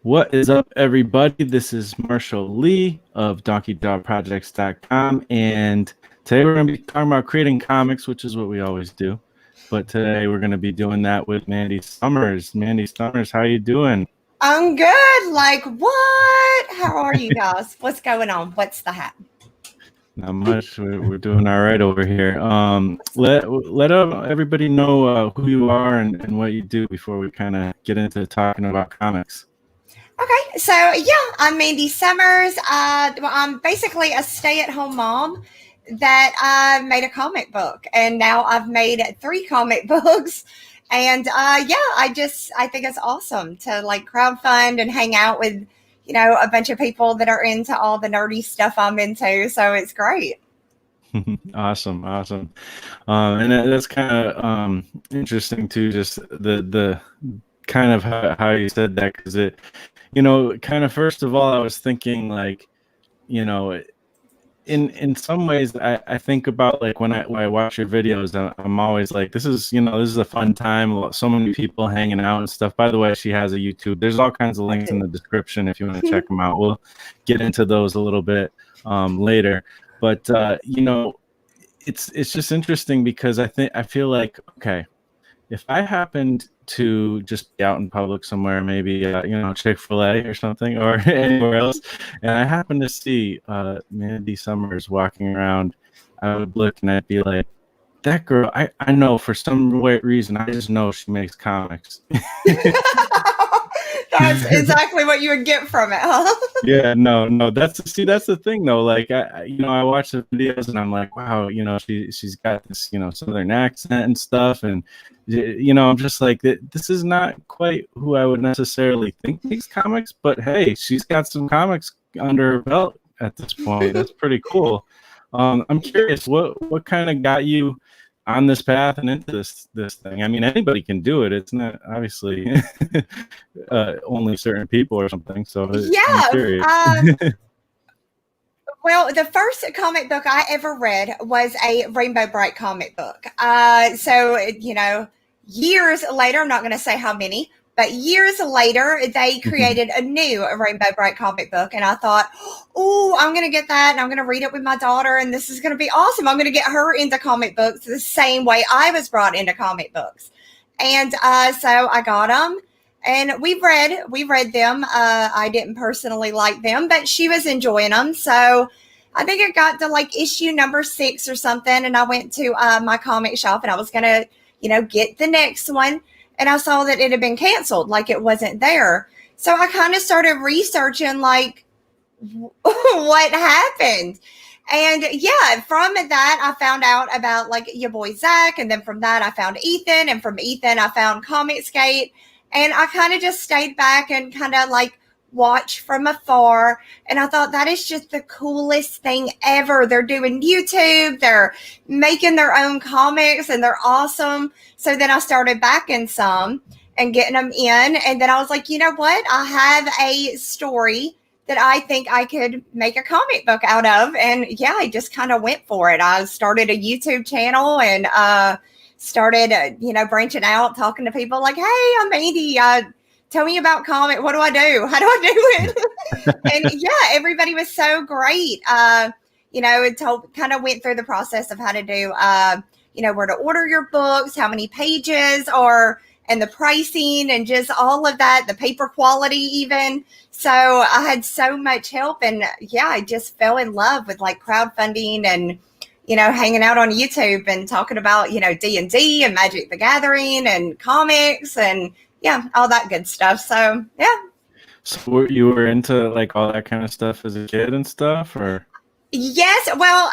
What is up, everybody? This is Marshall Lee of DonkeyDogProjects.com, and today we're going to be talking about creating comics, which is what we always do. But today we're going to be doing that with Mandy Summers. Mandy Summers, how you doing? I'm good. Like, what? How are you guys? What's going on? What's the hat? Not much. We're doing all right over here. Let everybody know who you are and what you do before we kind of get into talking about comics. Okay, so yeah, I'm Mandy Summers. I'm basically a stay-at-home mom that made a comic book, and now I've made 3 comic books. And yeah, I think it's awesome to like crowdfund and hang out with, a bunch of people that are into all the nerdy stuff I'm into. So it's great. Awesome. And that's kind of interesting too. Just the kind of how you said that, because kind of first of all, I was thinking like, you know, in some ways, I think about like when I watch your videos, I'm always like, this is a fun time. So many people hanging out and stuff. By the way, she has a YouTube. There's all kinds of links in the description if you want to check them out. We'll get into those a little bit later. But it's just interesting because I feel like, okay, if I happened to just be out in public somewhere, maybe Chick-fil-A or something, or anywhere else, and I happen to see Mandy Summers walking around, I would look and I'd be like, that girl, I know for some weird reason, I just know she makes comics. That's exactly what you would get from it, huh? Yeah, no, that's the thing though. Like I watch the videos and I'm like, wow, she's got this, Southern accent and stuff, and I'm just like, this is not quite who I would necessarily think makes comics, but hey, she's got some comics under her belt at this point. That's pretty cool. I'm curious, what kind of got you on this path and into this thing? I mean, anybody can do it. It's not obviously only certain people or something. So I'm Yeah. curious. Well, the first comic book I ever read was a Rainbow Bright comic book. Years later, I'm not going to say how many, but years later, they created a new Rainbow Bright comic book. And I thought, oh, I'm going to get that and I'm going to read it with my daughter. And this is going to be awesome. I'm going to get her into comic books the same way I was brought into comic books. And so I got them. And we read them. I didn't personally like them, but she was enjoying them. So I think it got to like issue number 6 or something. And I went to my comic shop and I was going to, get the next one. And I saw that it had been canceled, like it wasn't there. So I kind of started researching like what happened. And yeah, from that, I found out about like your boy Zach. And then from that, I found Ethan. And from Ethan, I found Comicsgate. And I kind of just stayed back and kind of like watched from afar. And I thought that is just the coolest thing ever. They're doing YouTube, they're making their own comics, and they're awesome. So then I started backing some and getting them in. And then I was like, you know what? I have a story that I think I could make a comic book out of. And yeah, I just kind of went for it. I started a YouTube channel and started, branching out, talking to people like, hey, I'm Mandy. Tell me about comic. What do I do? How do I do it? And yeah, everybody was so great. Kind of went through the process of how to do, where to order your books, how many pages are, and the pricing and just all of that, the paper quality even. So I had so much help. And yeah, I just fell in love with like crowdfunding and, hanging out on YouTube and talking about, D&D and Magic the Gathering and comics and yeah, all that good stuff. So, yeah. So you were into like all that kind of stuff as a kid and stuff, or? Yes. Well,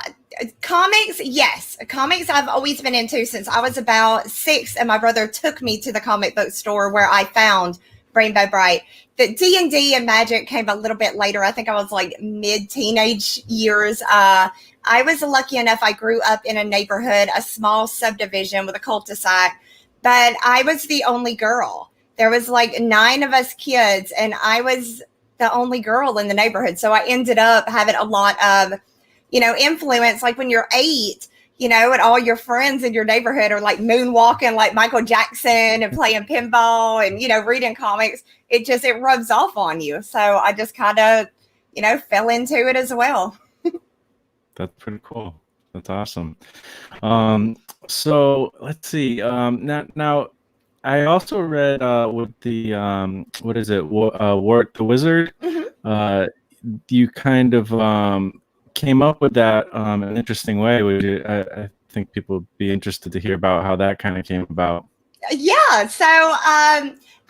comics. Yes. Comics I've always been into since I was about 6 and my brother took me to the comic book store where I found Rainbow Bright. The D&D and Magic came a little bit later. I think I was like mid-teenage years. I was lucky enough. I grew up in a neighborhood, a small subdivision with a cul-de-sac, but I was the only girl. There was like 9 of us kids and I was the only girl in the neighborhood. So I ended up having a lot of, influence. Like when you're 8, and all your friends in your neighborhood are like moonwalking like Michael Jackson and playing pinball and, reading comics, it rubs off on you. So I just kind of, fell into it as well. That's pretty cool. That's awesome. So let's see. Now I also read with the what is it? Wart the Wizard. Mhm. Uh, you kind of came up with that in an interesting way. I think people would be interested to hear about how that kind of came about. Yeah. So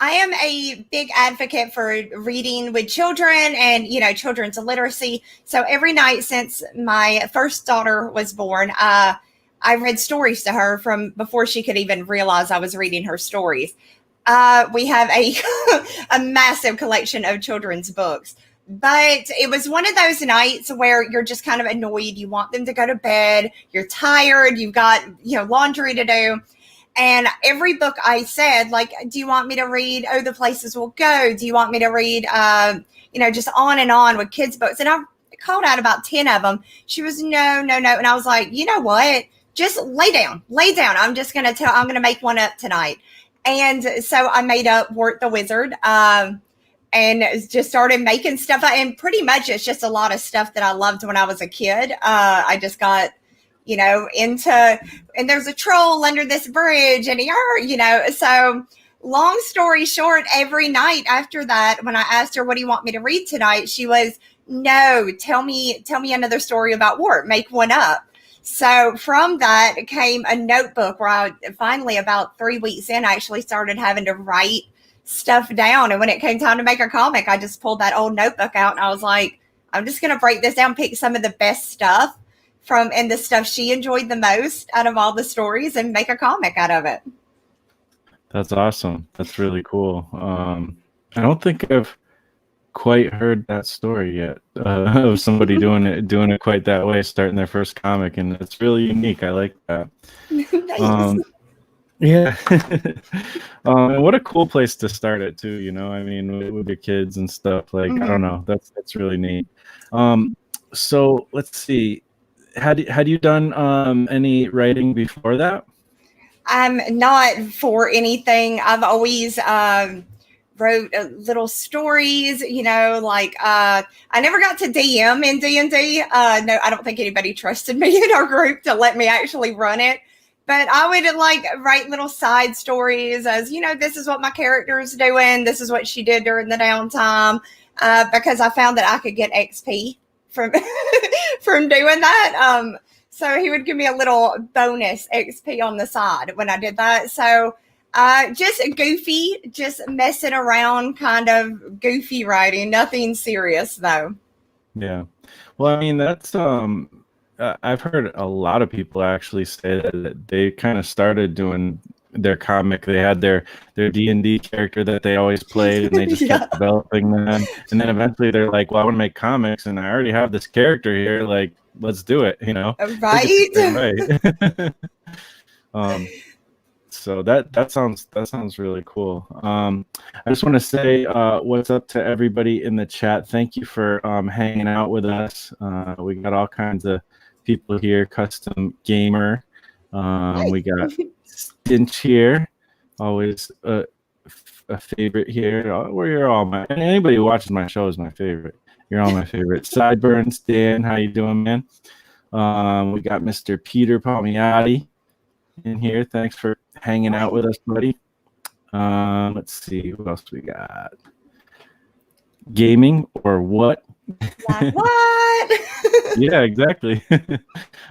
I am a big advocate for reading with children and, children's literacy. So every night since my first daughter was born, I read stories to her from before she could even realize I was reading her stories. We have a, a massive collection of children's books. But it was one of those nights where you're just kind of annoyed. You want them to go to bed. You're tired. You've got, laundry to do. And every book I said, like, do you want me to read Oh, the Places We'll Go? Do you want me to read, just on and on with kids' books? And I called out about 10 of them. She was, no, no, no. And I was like, you know what? Just lay down. I'm just going to I'm going to make one up tonight. And so I made up Wart the Wizard and just started making stuff. And pretty much it's just a lot of stuff that I loved when I was a kid. I just got into, and there's a troll under this bridge and so long story short, every night after that, when I asked her, what do you want me to read tonight? She was, no, tell me another story about Wart, make one up. So from that came a notebook where I finally, about 3 weeks in, I actually started having to write stuff down. And when it came time to make a comic, I just pulled that old notebook out and I was like, I'm just going to break this down, pick some of the best stuff and the stuff she enjoyed the most out of all the stories and make a comic out of it. That's awesome. That's really cool. I don't think I've quite heard that story yet of somebody doing it quite that way, starting their first comic, and it's really unique. I like that. Nice. Yeah. And what a cool place to start it too. I mean, with your kids and stuff. Like, I don't know. That's really neat. So let's see. Had you done any writing before that? I'm not for anything. I've always wrote little stories, like I never got to DM in D&D. No, I don't think anybody trusted me in our group to let me actually run it. But I would write little side stories as, this is what my character is doing. This is what she did during the downtime, because I found that I could get XP from from doing that. So he would give me a little bonus XP on the side when I did that. So just goofy, just messing around, kind of goofy writing. Nothing serious though. Yeah. Well, I mean, that's I've heard a lot of people actually say that they kind of started doing their comic. They had their D&D character that they always played, and they just kept developing them. And then eventually they're like, well, I want to make comics, and I already have this character here. Like, let's do it, Right. So that sounds really cool. I just want to say what's up to everybody in the chat. Thank you for hanging out with us. We got all kinds of people here. Custom Gamer. We got Stinch here, always a favorite here. You're all my, anybody who watches my show is my favorite. You're all my favorite. Sideburns, Dan, how you doing, man? We got Mr. Peter Palmiotti in here. Thanks for hanging out with us, buddy. Let's see what else we got. Gaming or what? Like what? Yeah, exactly.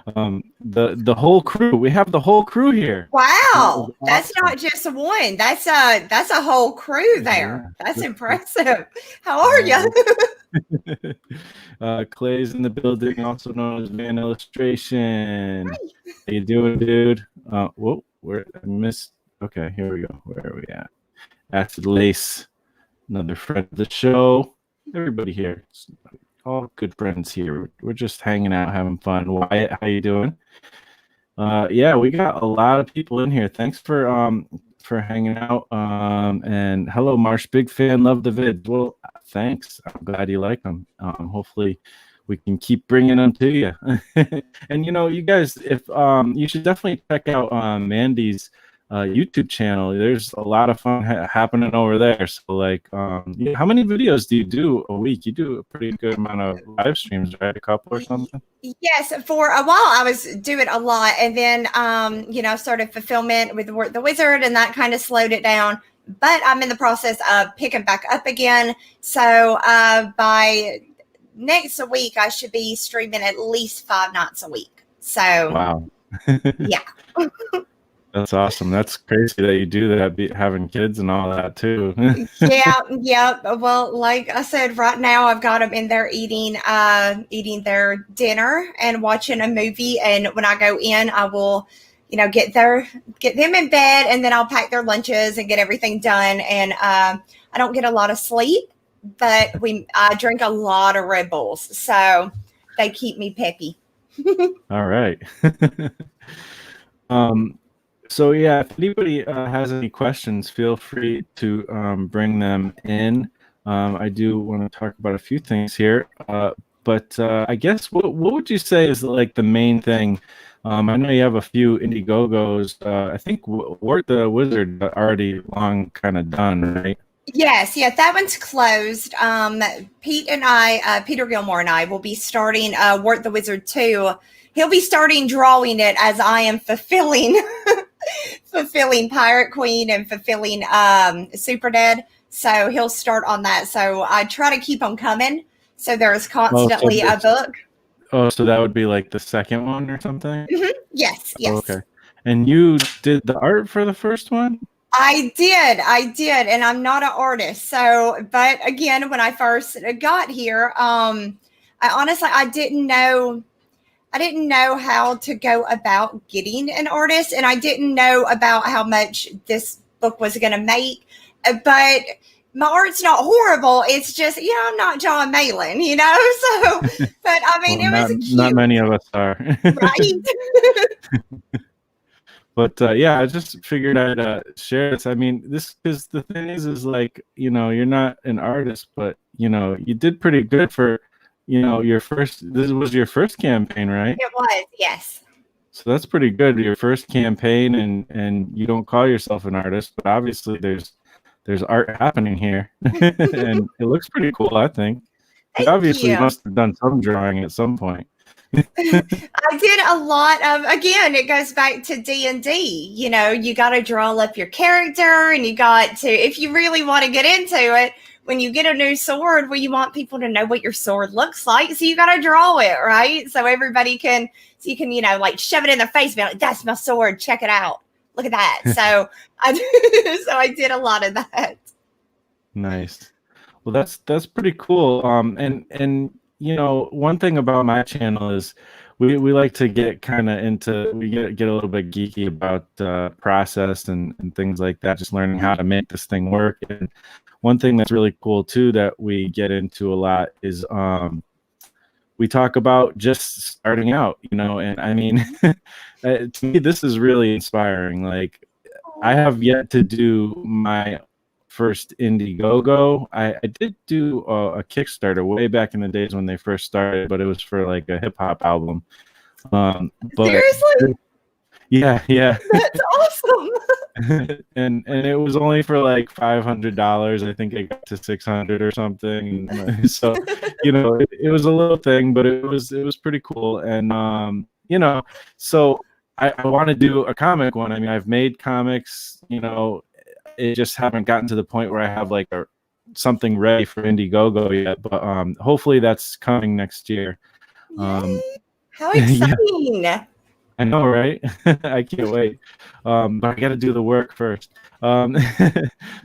The whole crew. We have the whole crew here. Wow, that's not just one. That's a whole crew there. Yeah. That's impressive. How are you? Clay's in the building, also known as Van Illustration. Hi. How you doing, dude? Whoa, where I missed. Okay, here we go. Where are we at? Acid Lace, another friend of the show. Everybody here, all good friends here. We're just hanging out, having fun. Wyatt, how you doing? Yeah, we got a lot of people in here. Thanks for hanging out. And hello, Marsh, big fan, love the vids. Well, thanks. I'm glad you like them. Hopefully we can keep bringing them to you. And you guys, if you should definitely check out Mandy's YouTube channel. There's a lot of fun happening over there. So like, how many videos do you do a week? You do a pretty good amount of live streams, right? A couple or something? Yes, for a while I was doing a lot, and then started fulfillment with the Wizard, and that kind of slowed it down. But I'm in the process of picking back up again. So by next week, I should be streaming at least 5 nights a week. So Wow. yeah. That's awesome. That's crazy that you do that, having kids and all that too. Yeah. Well, like I said, right now I've got them in there eating their dinner and watching a movie. And when I go in, I will, get them in bed, and then I'll pack their lunches and get everything done. And I don't get a lot of sleep, but I drink a lot of Red Bulls, so they keep me peppy. All right. So yeah, if anybody has any questions, feel free to bring them in. I do want to talk about a few things here, but I guess what would you say is like the main thing? I know you have a few Indiegogos. I think Wart the Wizard already long kind of done, right? Yes, yeah, that one's closed. Peter Gilmore and I will be starting Wart the Wizard 2. He'll be starting drawing it as I am fulfilling Pirate Queen and fulfilling Super Dead. So he'll start on that. So I try to keep them coming. So there's constantly a book. Oh, so that would be like the second one or something? Mm-hmm. Yes. Oh, okay. And you did the art for the first one? I did. And I'm not an artist. So, but again, when I first got here, I didn't know how to go about getting an artist, and I didn't know about how much this book was going to make. But my art's not horrible. It's just, I'm not John Malin, So, but I mean, well, it was cute. Not many of us are. Right. But yeah, I just figured I'd share this. I mean, this because the thing is like, you're not an artist, but you did pretty good for your first. This was your first campaign, right? It was, yes. So that's pretty good. Your first campaign, and you don't call yourself an artist, but obviously there's art happening here, and it looks pretty cool. I think. You obviously must have done some drawing at some point. I did a lot of, again, it goes back to D&D. You got to draw up your character, and you got to, if you really want to get into it, when you get a new sword, well, you want people to know what your sword looks like. So you got to draw it, right? So everybody can, like shove it in their face and be like, that's my sword. Check it out. Look at that. So I did a lot of that. Nice. Well, that's pretty cool. And one thing about my channel is we like to get kind of into, we get a little bit geeky about process and things like that, just learning how to make this thing work. And one thing that's really cool too that we get into a lot is we talk about just starting out, and I mean, to me, this is really inspiring. Like, I have yet to do my first Indiegogo. I did do a Kickstarter way back in the days when they first started, but it was for like a hip hop album. But seriously? Yeah. That's awesome. and it was only for like $500. I think it got to 600 or something. So it was a little thing, but it was pretty cool. And so I want to do a comic one. I mean, I've made comics, it just haven't gotten to the point where I have like something ready for Indiegogo yet, but hopefully that's coming next year. How exciting. Yeah. I know, right? I can't wait. But I got to do the work first.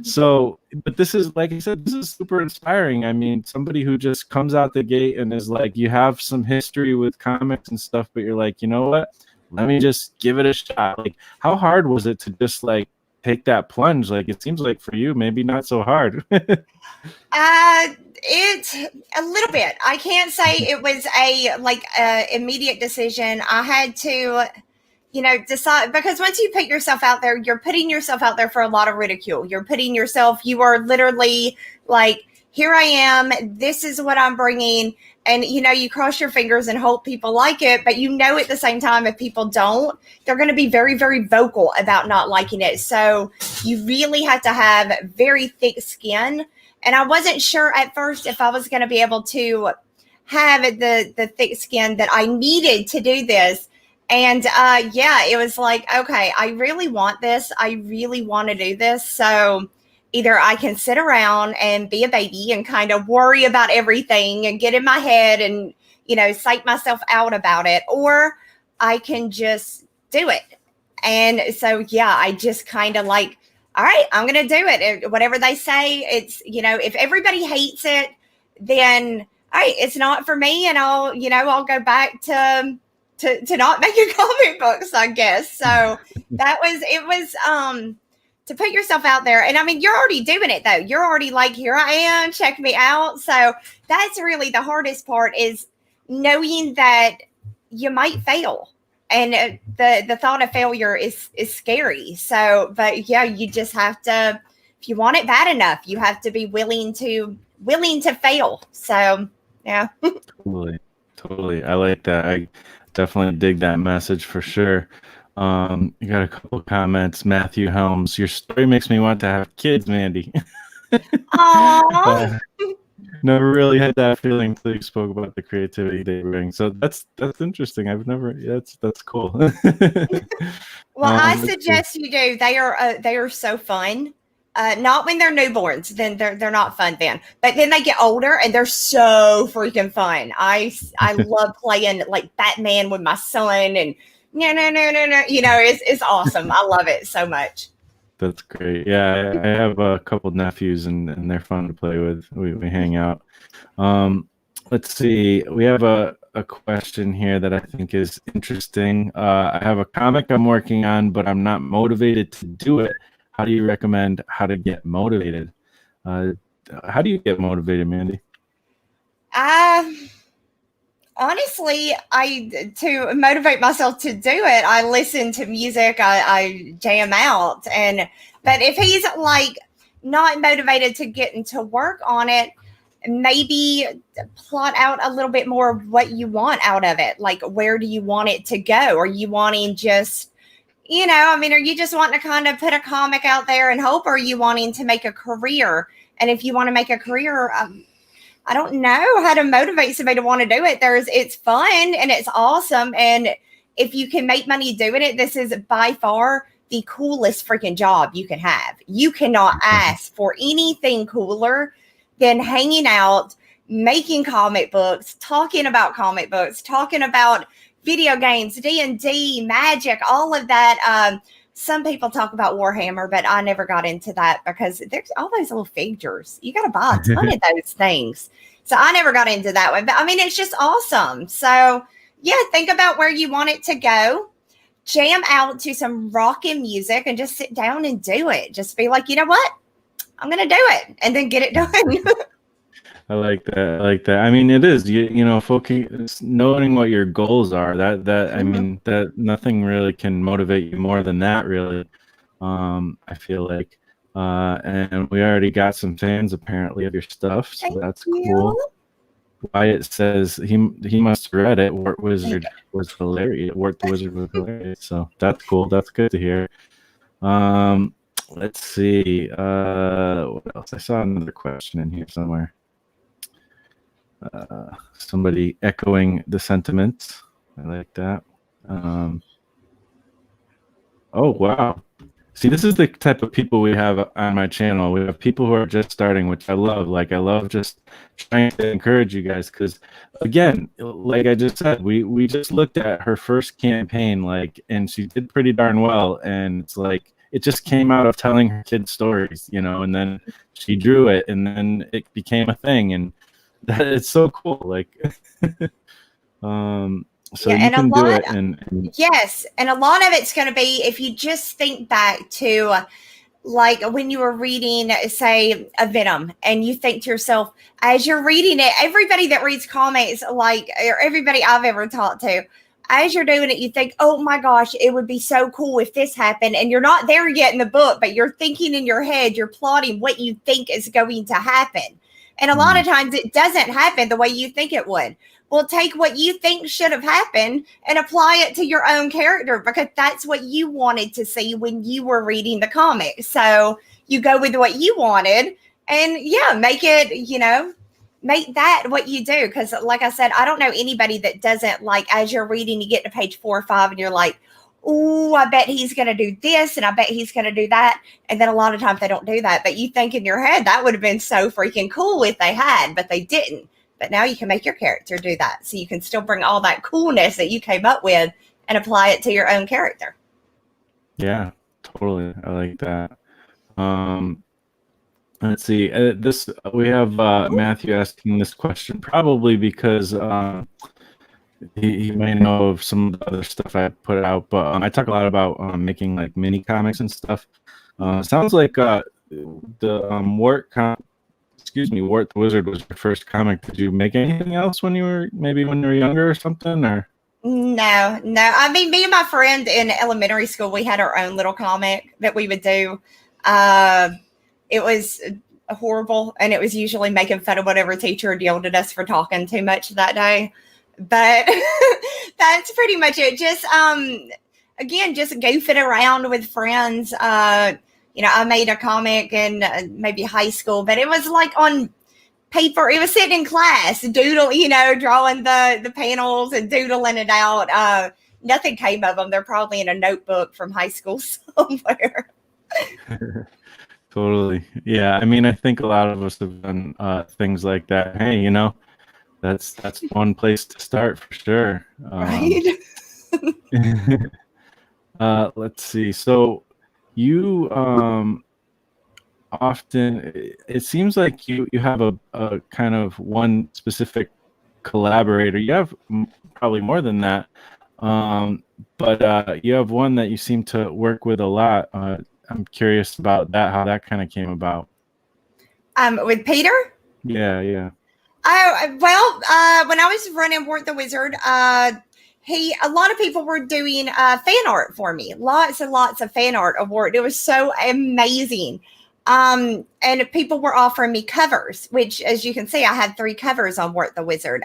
So, but this is, like I said, this is super inspiring. I mean, somebody who just comes out the gate and is like, you have some history with comics and stuff, but you're like, you know what? Let me just give it a shot. Like, how hard was it to just like take that plunge? Like, it seems like for you, maybe not so hard. It's a little bit. I can't say it was a immediate decision. I had to, decide, because once you put yourself out there, you're putting yourself out there for a lot of ridicule. You are literally like, here I am, this is what I'm bringing. And, you cross your fingers and hope people like it, but at the same time, if people don't, they're going to be very, very vocal about not liking it. So you really have to have very thick skin. And I wasn't sure at first if I was going to be able to have the thick skin that I needed to do this. And it was like, okay, I really want this. I really want to do this. So either I can sit around and be a baby and kind of worry about everything and get in my head and, psych myself out about it, or I can just do it. And so, I just kind of like, all right, I'm going to do it. Whatever they say, it's, if everybody hates it, then, all right, it's not for me. And I'll go back to not making comic books, I guess. So it was to put yourself out there. And I mean, you're already doing it though. You're already like, here I am, check me out. So that's really the hardest part, is knowing that you might fail. And the thought of failure is scary. So, but you just have to, if you want it bad enough, you have to be willing to fail. So yeah. Totally. I like that. I definitely dig that message for sure. You got a couple comments. Matthew Helms, your story makes me want to have kids, Mandy. Aww. Never really had that feeling until you spoke about the creativity they bring. So that's interesting. That's cool. Well, I suggest you do. They are so fun. Not when they're newborns, then they're not fun then. But then they get older and they're so freaking fun. I love playing like Batman with my son, and no. It's awesome. I love it so much. That's great. Yeah, I have a couple nephews and they're fun to play with. We hang out. Let's see. We have a question here that I think is interesting. I have a comic I'm working on, but I'm not motivated to do it. How do you recommend how to get motivated? How do you get motivated, Mandy? Honestly, to motivate myself to do it, I listen to music, I jam out. But if he's like not motivated to get into work on it, maybe plot out a little bit more of what you want out of it. Like, where do you want it to go? Are you wanting just, are you just wanting to kind of put a comic out there and hope, or are you wanting to make a career? And if you want to make a career, I don't know how to motivate somebody to want to do it. It's fun and it's awesome. And if you can make money doing it, this is by far the coolest freaking job you can have. You cannot ask for anything cooler than hanging out, making comic books, talking about video games, D&D, magic, all of that. Some people talk about Warhammer, but I never got into that because there's all those little figures. You got to buy a ton of those things. So I never got into that one. But I mean, it's just awesome. So think about where you want it to go. Jam out to some rockin' music and just sit down and do it. Just be like, you know what? I'm going to do it, and then get it done. I like that. I mean, it is, focus, knowing what your goals are, I mean, that nothing really can motivate you more than that, really. I feel like, and we already got some fans apparently of your stuff. So that's cool. Wyatt says he must have read it. Wart Wizard was hilarious. Wart the Wizard was hilarious. So that's cool. That's good to hear. Let's see. What else? I saw another question in here somewhere. Somebody echoing the sentiments. I like that. Oh, wow. See, this is the type of people we have on my channel. We have people who are just starting, which I love. Like, I love just trying to encourage you guys because, again, like I just said, we just looked at her first campaign, and she did pretty darn well. And it's like, it just came out of telling her kids stories, and then she drew it, and then it became a thing, and it's so cool. Like, so you can do it. And yes, and a lot of it's going to be if you just think back to like when you were reading, say, a Venom, and you think to yourself as you're reading it, everybody that reads comics, or everybody I've ever talked to, as you're doing it, you think, oh my gosh, it would be so cool if this happened. And you're not there yet in the book, but you're thinking in your head, you're plotting what you think is going to happen. And a lot of times it doesn't happen the way you think it would. Well, take what you think should have happened and apply it to your own character, because that's what you wanted to see when you were reading the comic. So you go with what you wanted and make it, make that what you do. Because like I said, I don't know anybody that doesn't, like, as you're reading, you get to page 4 or 5 and you're like, oh, I bet he's going to do this and I bet he's going to do that. And then a lot of times they don't do that. But you think in your head that would have been so freaking cool if they had, but they didn't. But now you can make your character do that. So you can still bring all that coolness that you came up with and apply it to your own character. Yeah, totally. I like that. Let's see. We have Matthew asking this question, probably because he may know of some of the other stuff I put out, but I talk a lot about making like mini comics and stuff. Sounds like the Wart the Wizard was your first comic. Did you make anything else when you were younger or something? Or No. I mean, me and my friend in elementary school, we had our own little comic that we would do. It was horrible, and it was usually making fun of whatever teacher had yelled at us for talking too much that day. But that's pretty much it. Just again, just goofing around with friends. I made a comic in maybe high school, but it was like on paper. It was sitting in class, drawing the panels and doodling it out. Nothing came of them. They're probably in a notebook from high school somewhere. Totally. Yeah. I mean, I think a lot of us have done things like that. Hey, that's one place to start for sure. Right. Let's see. So you often, it seems like you have a kind of one specific collaborator. You have probably more than that, but you have one that you seem to work with a lot. I'm curious about that, how that kind of came about. With Peter? Yeah. Oh, well, when I was running Wart the Wizard, a lot of people were doing fan art for me. Lots and lots of fan art of Wart. It was so amazing. And people were offering me covers, which, as you can see, I had 3 covers on Wart the Wizard.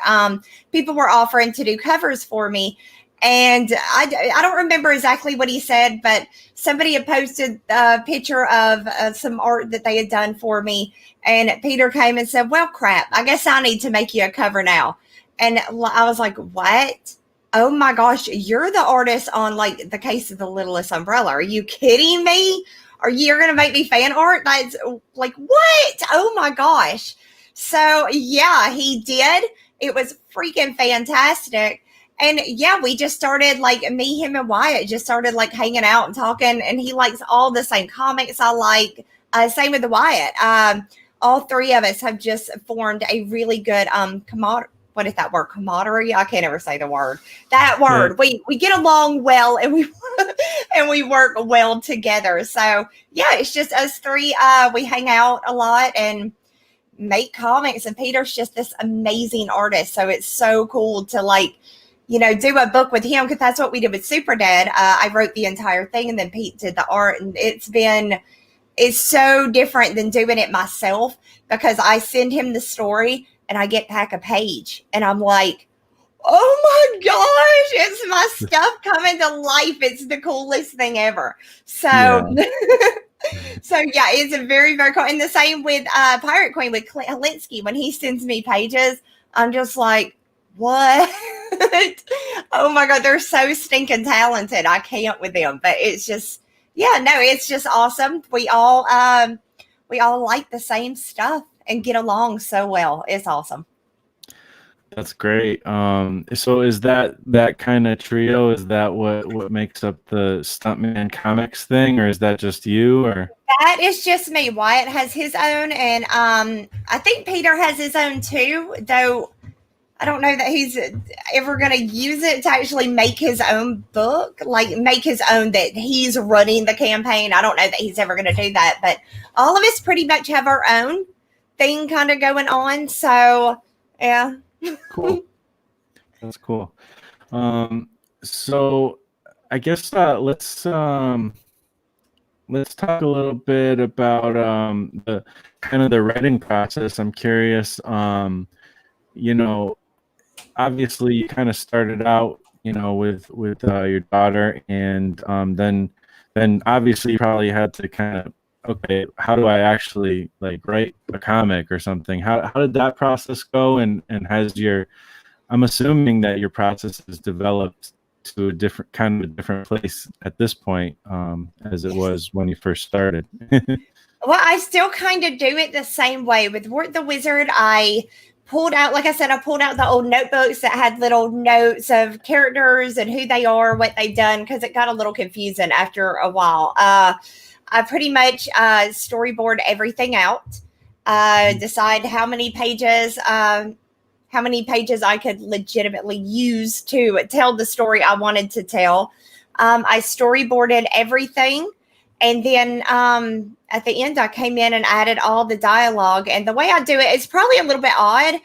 People were offering to do covers for me. And I don't remember exactly what he said, but somebody had posted a picture of some art that they had done for me. And Peter came and said, well, crap, I guess I need to make you a cover now. And I was like, what? Oh my gosh, you're the artist on like the Case of the Littlest Umbrella. Are you kidding me? You're going to make me fan art? That's like, what? Oh my gosh. So yeah, he did. It was freaking fantastic. And yeah, we just started, like, me, him, and Wyatt just started like hanging out and talking. And he likes all the same comics I like. Same with the Wyatt. All 3 of us have just formed a really good what is that word? Camaraderie? I can't ever say the word. That word. Yeah. We get along well, and we work well together. So yeah, it's just us 3. We hang out a lot and make comics. And Peter's just this amazing artist. So it's so cool to do a book with him, because that's what we did with Super Dad. I wrote the entire thing, and then Pete did the art, and it's so different than doing it myself, because I send him the story and I get back a page and I'm like, oh my gosh, it's my stuff coming to life. It's the coolest thing ever. So yeah. So yeah, it's a very, very cool. And the same with Pirate Queen with Clint Helinsky. When he sends me pages, I'm just like, what? Oh my God, they're so stinking talented. I can't with them. But it's just, it's just awesome. We all like the same stuff and get along so well. It's awesome. That's great. So is that kind of trio, is that what makes up the Stuntman Comics thing, or is that just you? Or that is just me. Wyatt has his own, and I think Peter has his own too, though I don't know that he's ever going to use it to actually make his own book, like make his own, that he's running the campaign. I don't know that he's ever going to do that, but all of us pretty much have our own thing kind of going on. So yeah. Cool. That's cool. So I guess let's, let's talk a little bit about the kind of the writing process. I'm curious. You know, obviously you kind of started out, with your daughter, and then obviously you probably had to kind of, okay, how do I actually like write a comic or something? How did that process go? And has your I'm assuming that your process has developed to a different place at this point, as it Yes. was when you first started. Well, I still kind of do it the same way. With Work the Wizard, I pulled out, like I said, I pulled out the old notebooks that had little notes of characters and who they are, what they've done, because it got a little confusing after a while. I pretty much storyboard everything out, decide how many pages I could legitimately use to tell the story I wanted to tell. I storyboarded everything. And then at the end, I came in and added all the dialogue. And the way I do it is probably a little bit odd.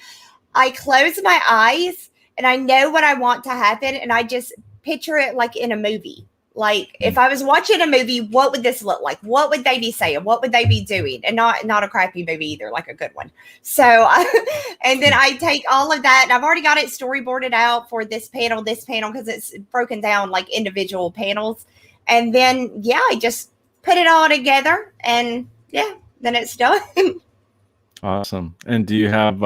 I close my eyes and I know what I want to happen. And I just picture it like in a movie. Like if I was watching a movie, what would this look like? What would they be saying? What would they be doing? And not a crappy movie either, like a good one. So, and then I take all of that, and I've already got it storyboarded out for this panel, because it's broken down like individual panels. And then, yeah, I just put it all together, and yeah, then it's done. Awesome. And do you have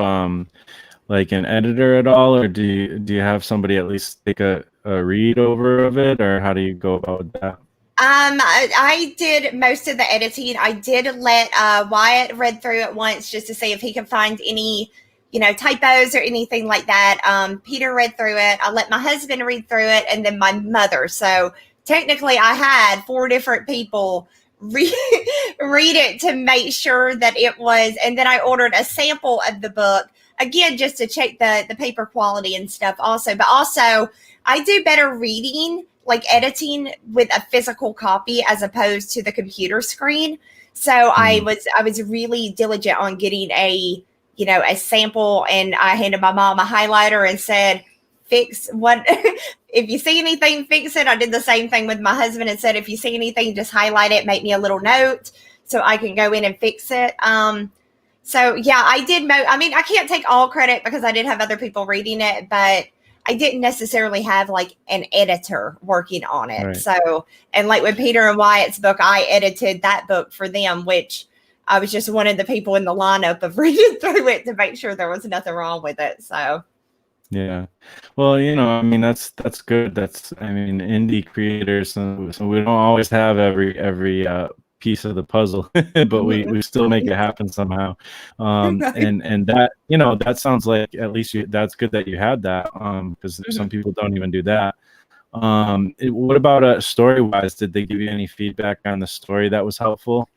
like an editor at all, or do you have somebody at least take a read over of it, or how do you go about that? I did most of the editing. I did let Wyatt read through it once just to see if he could find any, typos or anything like that. Peter read through it. I let my husband read through it, and then my mother. So technically, I had 4 different people read it to make sure that it was. And then I ordered a sample of the book again just to check the paper quality and stuff. Also, but also I do better reading, like editing, with a physical copy as opposed to the computer screen. So I was really diligent on getting a sample, and I handed my mom a highlighter and said, fix what if you see anything, fix it. I did the same thing with my husband and said, if you see anything, just highlight it, make me a little note so I can go in and fix it. So yeah, I did. I mean, I can't take all credit because I did have other people reading it, but I didn't necessarily have like an editor working on it. Right. So, and like with Peter and Wyatt's book, I edited that book for them, which I was just one of the people in the lineup of reading through it to make sure there was nothing wrong with it. So, Yeah. Well, I mean, that's good. I mean, indie creators, so we don't always have every piece of the puzzle, but we still make it happen somehow. And that, that sounds like at least that's good that you had that, because some people don't even do that. What about story-wise? Did they give you any feedback on the story that was helpful?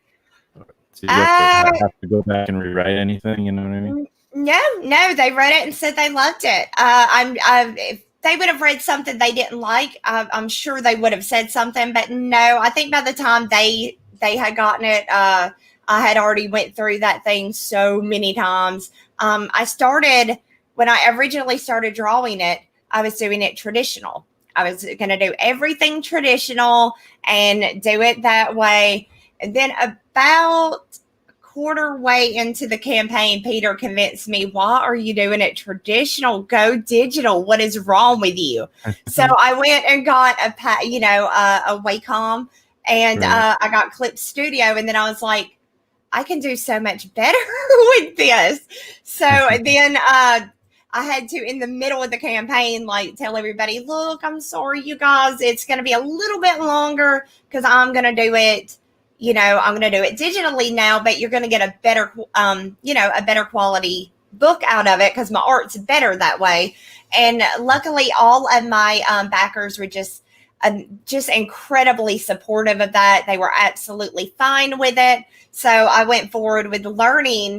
Did you have to go back and rewrite anything? You know what I mean? No, they read it and said they loved it. If they would have read something they didn't like, I'm sure they would have said something. But no, I think by the time they had gotten it, I had already went through that thing so many times. I started when I originally started drawing it. I was doing it traditional. I was going to do everything traditional and do it that way. And then about quarter way into the campaign, Peter convinced me, why are you doing it traditional? Go digital. What is wrong with you? So I went and got a Wacom, and Right. I got Clip Studio. And then I was like, I can do so much better with this. So then I had to, in the middle of the campaign, like tell everybody, look, I'm sorry, you guys, it's going to be a little bit longer because I'm going to do it I'm going to do it digitally now, but you're going to get a better, a better quality book out of it because my art's better that way. And luckily, all of my backers were just incredibly supportive of that. They were absolutely fine with it. So I went forward with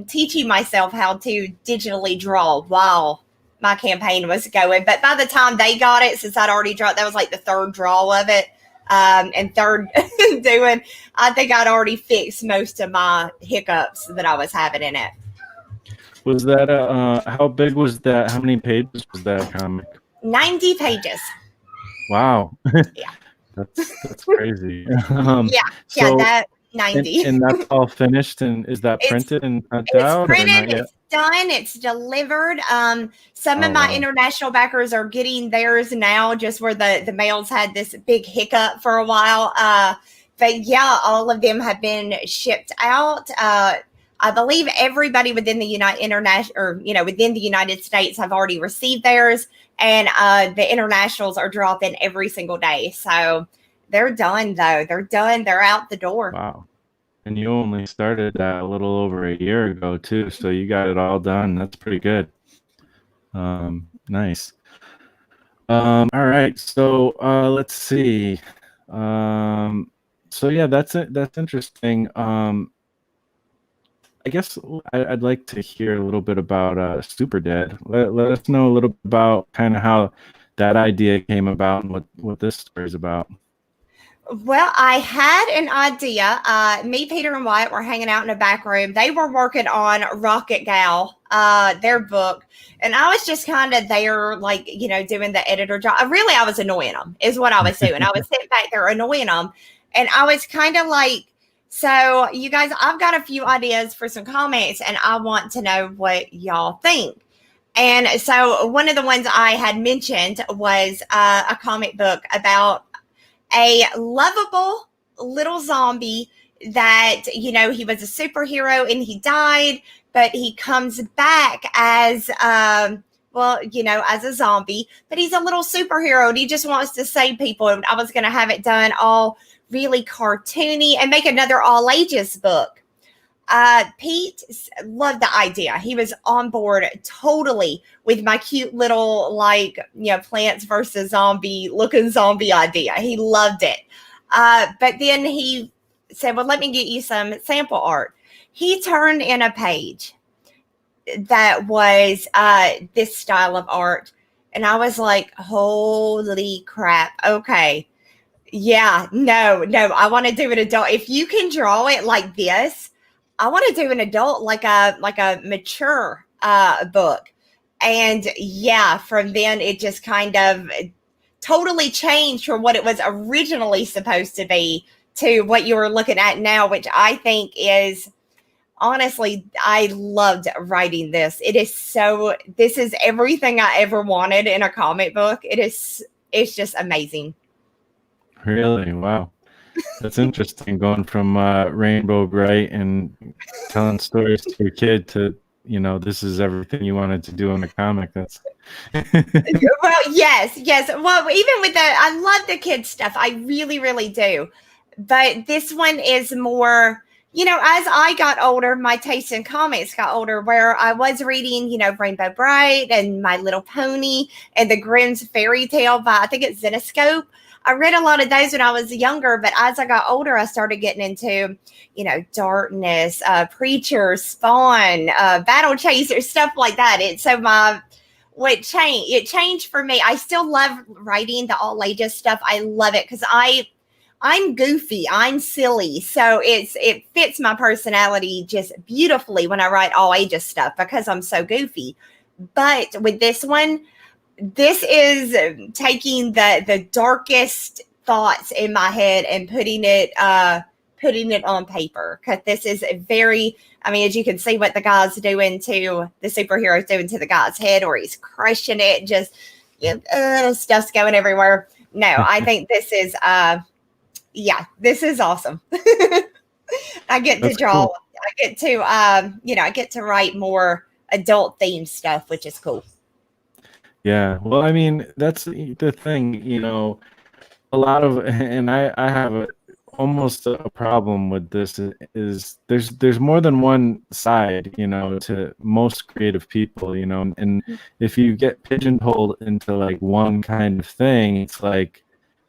teaching myself how to digitally draw while my campaign was going. But by the time they got it, since I'd already drawn, that was like the 3rd draw of it. And 3rd I think I'd already fixed most of my hiccups that I was having in it. Was that how big was that? How many pages was that comic? 90 pages. Wow. Yeah. That's crazy. Yeah, yeah, So that 90. and that's all finished, and is that It's printed and sent It's out or printed, not yet? it's done, it's delivered. Some of Oh my wow. international backers are getting theirs now, just where the mails had this big hiccup for a while. But yeah, all of them have been shipped out. I believe everybody within the within the United States have already received theirs, and the internationals are dropping every single day. So they're done, though. They're done. They're out the door. Wow. And you only started that a little over a year ago too, so you got it all done. That's pretty good. Nice. All right. So let's see. Um, so yeah, that's it. That's interesting. I guess I'd like to hear a little bit about Super Dead. Let us know a little bit about kind of how that idea came about and what this story is about. Well, I had an idea. Me, Peter, and Wyatt were hanging out in a back room. They were working on Rocket Gal, their book, and I was just kind of there, like, doing the editor job. Really, I was annoying them, is what I was doing. I was sitting back there annoying them, and I was kind of like, so, you guys, I've got a few ideas for some comments, and I want to know what y'all think. And so, one of the ones I had mentioned was a comic book about a lovable little zombie that, he was a superhero and he died, but he comes back as, as a zombie, but he's a little superhero and he just wants to save people. And I was going to have it done all really cartoony and make another all ages book. Pete loved the idea. He was on board totally with my cute little, like, Plants versus Zombie looking zombie idea. He loved it. But then he said, well, let me get you some sample art. He turned in a page that was this style of art. And I was like, holy crap. Okay. Yeah, no, I want to do an adult. If you can draw it like this, I want to do an adult, like a mature book. And yeah, from then it just kind of totally changed from what it was originally supposed to be to what you were looking at now, which I think is, honestly, I loved writing this. This is everything I ever wanted in a comic book. It's just amazing. Really? Wow. That's interesting, going from Rainbow Bright and telling stories to your kid to, this is everything you wanted to do in a comic. That's Well, yes. Well, even with that, I love the kids stuff. I really, really do. But this one is more, as I got older, my taste in comics got older, where I was reading, Rainbow Bright and My Little Pony and the Grimm's Fairy Tale by, I think it's Zenoscope. I read a lot of those when I was younger, but as I got older, I started getting into, Darkness, Preacher, Spawn, Battle Chaser, stuff like that. It changed for me. I still love writing the all ages stuff. I love it because I'm goofy, I'm silly, so it fits my personality just beautifully when I write all ages stuff because I'm so goofy. But with this one, this is taking the darkest thoughts in my head and putting it on paper, because this is as you can see what the guy's doing to the superhero's doing to the guy's head, or he's crushing it, just stuff's going everywhere. No, I think this is this is awesome. I get to draw. cool. I get to write more adult themed stuff, which is cool. Yeah. Well, I mean, that's the thing, a lot of, and I have almost a problem with this is there's more than one side, to most creative people, and if you get pigeonholed into like one kind of thing, it's like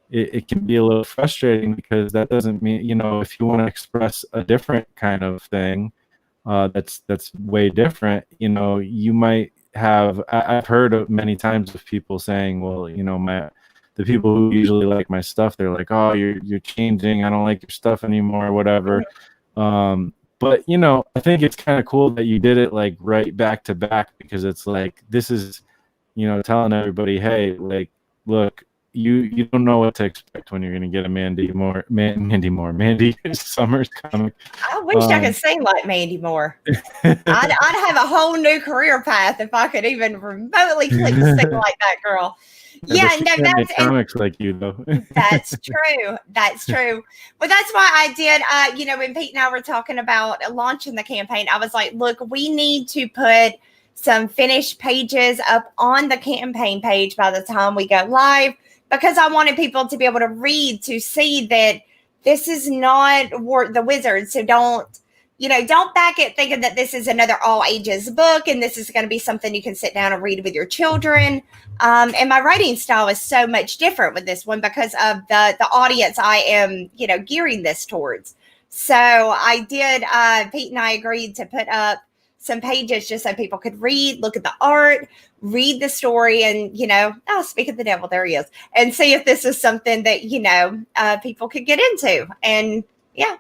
it can be a little frustrating, because that doesn't mean, if you want to express a different kind of thing, that's way different, you might have, I've heard of many times of people saying, well, the people who usually like my stuff, they're like, oh, you're changing, I don't like your stuff anymore, whatever. But I think it's kind of cool that you did it like right back to back, because it's like, this is, telling everybody, hey, like, look, you don't know what to expect when you're going to get a Mandy Summers comic. I wish I could sing like Mandy Moore. I'd have a whole new career path if I could even remotely click to sing like that girl. Yeah, no, that's comics like you though. That's true. That's true. But that's why I did. When Pete and I were talking about launching the campaign, I was like, look, we need to put some finished pages up on the campaign page by the time we go live, because I wanted people to be able to read, to see that this is not the Wizard. So don't back it thinking that this is another all ages book and this is going to be something you can sit down and read with your children. And my writing style is so much different with this one because of the audience I am, gearing this towards. So I did, Pete and I agreed to put up some pages just so people could read, look at the art, read the story, and, speak of the devil, there he is, and see if this is something that, people could get into. And yeah.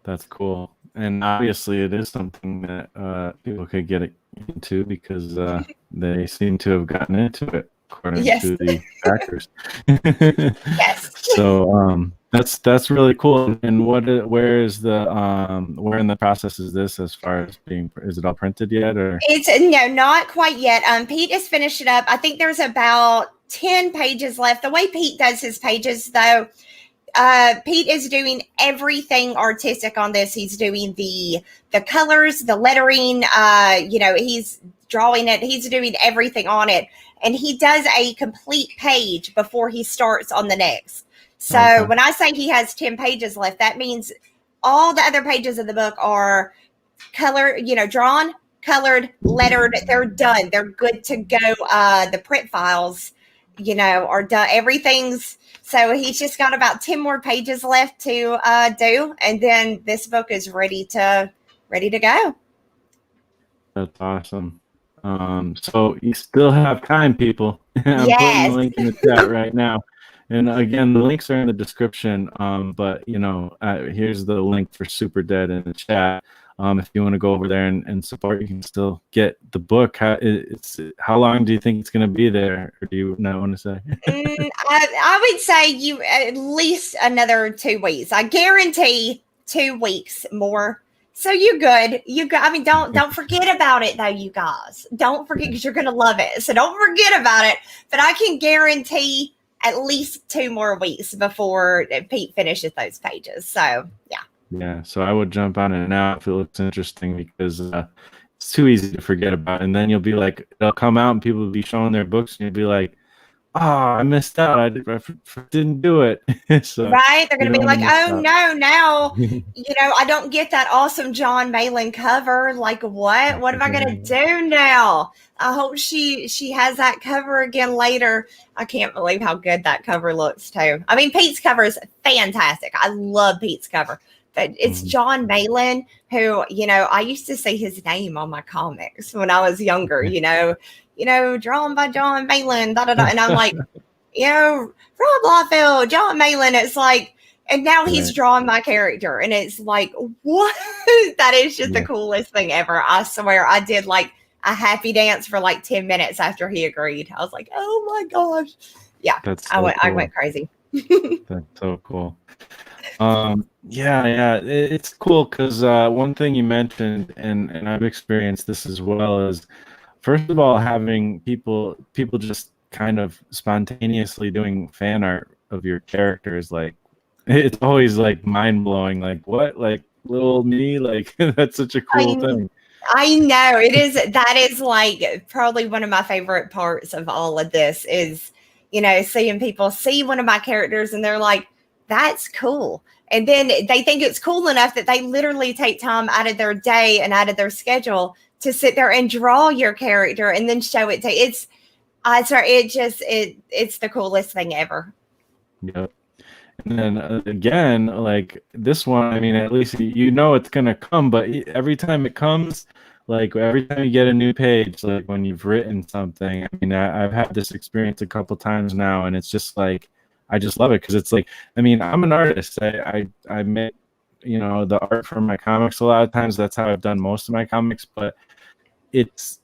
That's cool. And obviously it is something that people could get into because they seem to have gotten into it according to the backers. Yes. So that's really cool. And where in the process is this as far as is it all printed yet, or? It's no, not quite yet. Pete has finished it up. I think there's about 10 pages left. The way Pete does his pages though, Pete is doing everything artistic on this. He's doing the colors, the lettering, he's drawing it. He's doing everything on it. And he does a complete page before he starts on the next. So when I say he has 10 pages left, that means all the other pages of the book are drawn, colored, lettered. They're done. They're good to go. The print files, are done. Everything's, so he's just got about 10 more pages left to do. And then this book is ready to go. That's awesome. So you still have time, people. I'm putting the link in the chat right now. And again, the links are in the description. But here's the link for Super Dead in the chat. If you want to go over there and support, you can still get the book. How long do you think it's going to be there, or do you not want to say? I would say you at least another 2 weeks. I guarantee 2 weeks more. So you're good. I mean, don't forget about it though, you guys. Don't forget, because you're going to love it. So don't forget about it. But I can guarantee at least 2 more weeks before Pete finishes those pages. So yeah. Yeah, so I would jump on it now if it looks interesting, because it's too easy to forget about. And then you'll be like, it'll come out and people will be showing their books and you'll be like, oh, I missed out. I didn't do it. So, right? They're going to be like, oh no, now, I don't get that awesome John Malin cover. Like, what am I going to do now? I hope she has that cover again later. I can't believe how good that cover looks too. I mean, Pete's cover is fantastic. I love Pete's cover. But it's John Malin, who, I used to see his name on my comics when I was younger, drawn by John Malin, da da da. And I'm like, Rob Liefeld, John Malin. It's like, and now he's drawing my character. And it's like, what? That is just the coolest thing ever. I swear I did like a happy dance for like 10 minutes after he agreed. I was like, oh my gosh. Yeah, I went crazy. That's so cool. It's cool because one thing you mentioned, and I've experienced this as well, is first of all having people just kind of spontaneously doing fan art of your characters. Like, it's always like mind blowing. Like, what? Like, little me? Like, that's such a cool thing. I know it is. That is like probably one of my favorite parts of all of this is, seeing people see one of my characters and they're like, that's cool. And then they think it's cool enough that they literally take time out of their day and out of their schedule to sit there and draw your character and then show it to it's the coolest thing ever. Yep. And then again, like this one, I mean, at least it's gonna come, but every time it comes, like every time you get a new page, like when you've written something, I mean, I've had this experience a couple times now, and it's just like, I just love it because it's like, I mean, I'm an artist. I make, the art for my comics a lot of times. That's how I've done most of my comics, but it's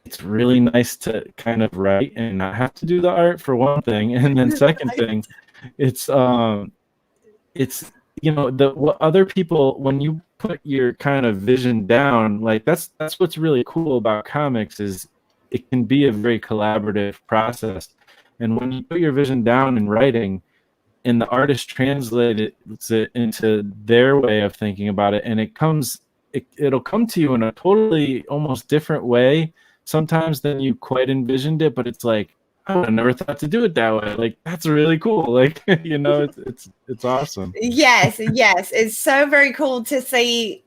it's really nice to kind of write and not have to do the art, for one thing, and then second thing, it's it's the what other people, when you put your kind of vision down, like that's what's really cool about comics, is it can be a very collaborative process. And when you put your vision down in writing, and the artist translates it into their way of thinking about it, and it'll come to you in a totally almost different way sometimes than you quite envisioned it, but it's like, I would have never thought to do it that way. Like, that's really cool. Like, it's awesome. Yes, yes. It's so very cool to see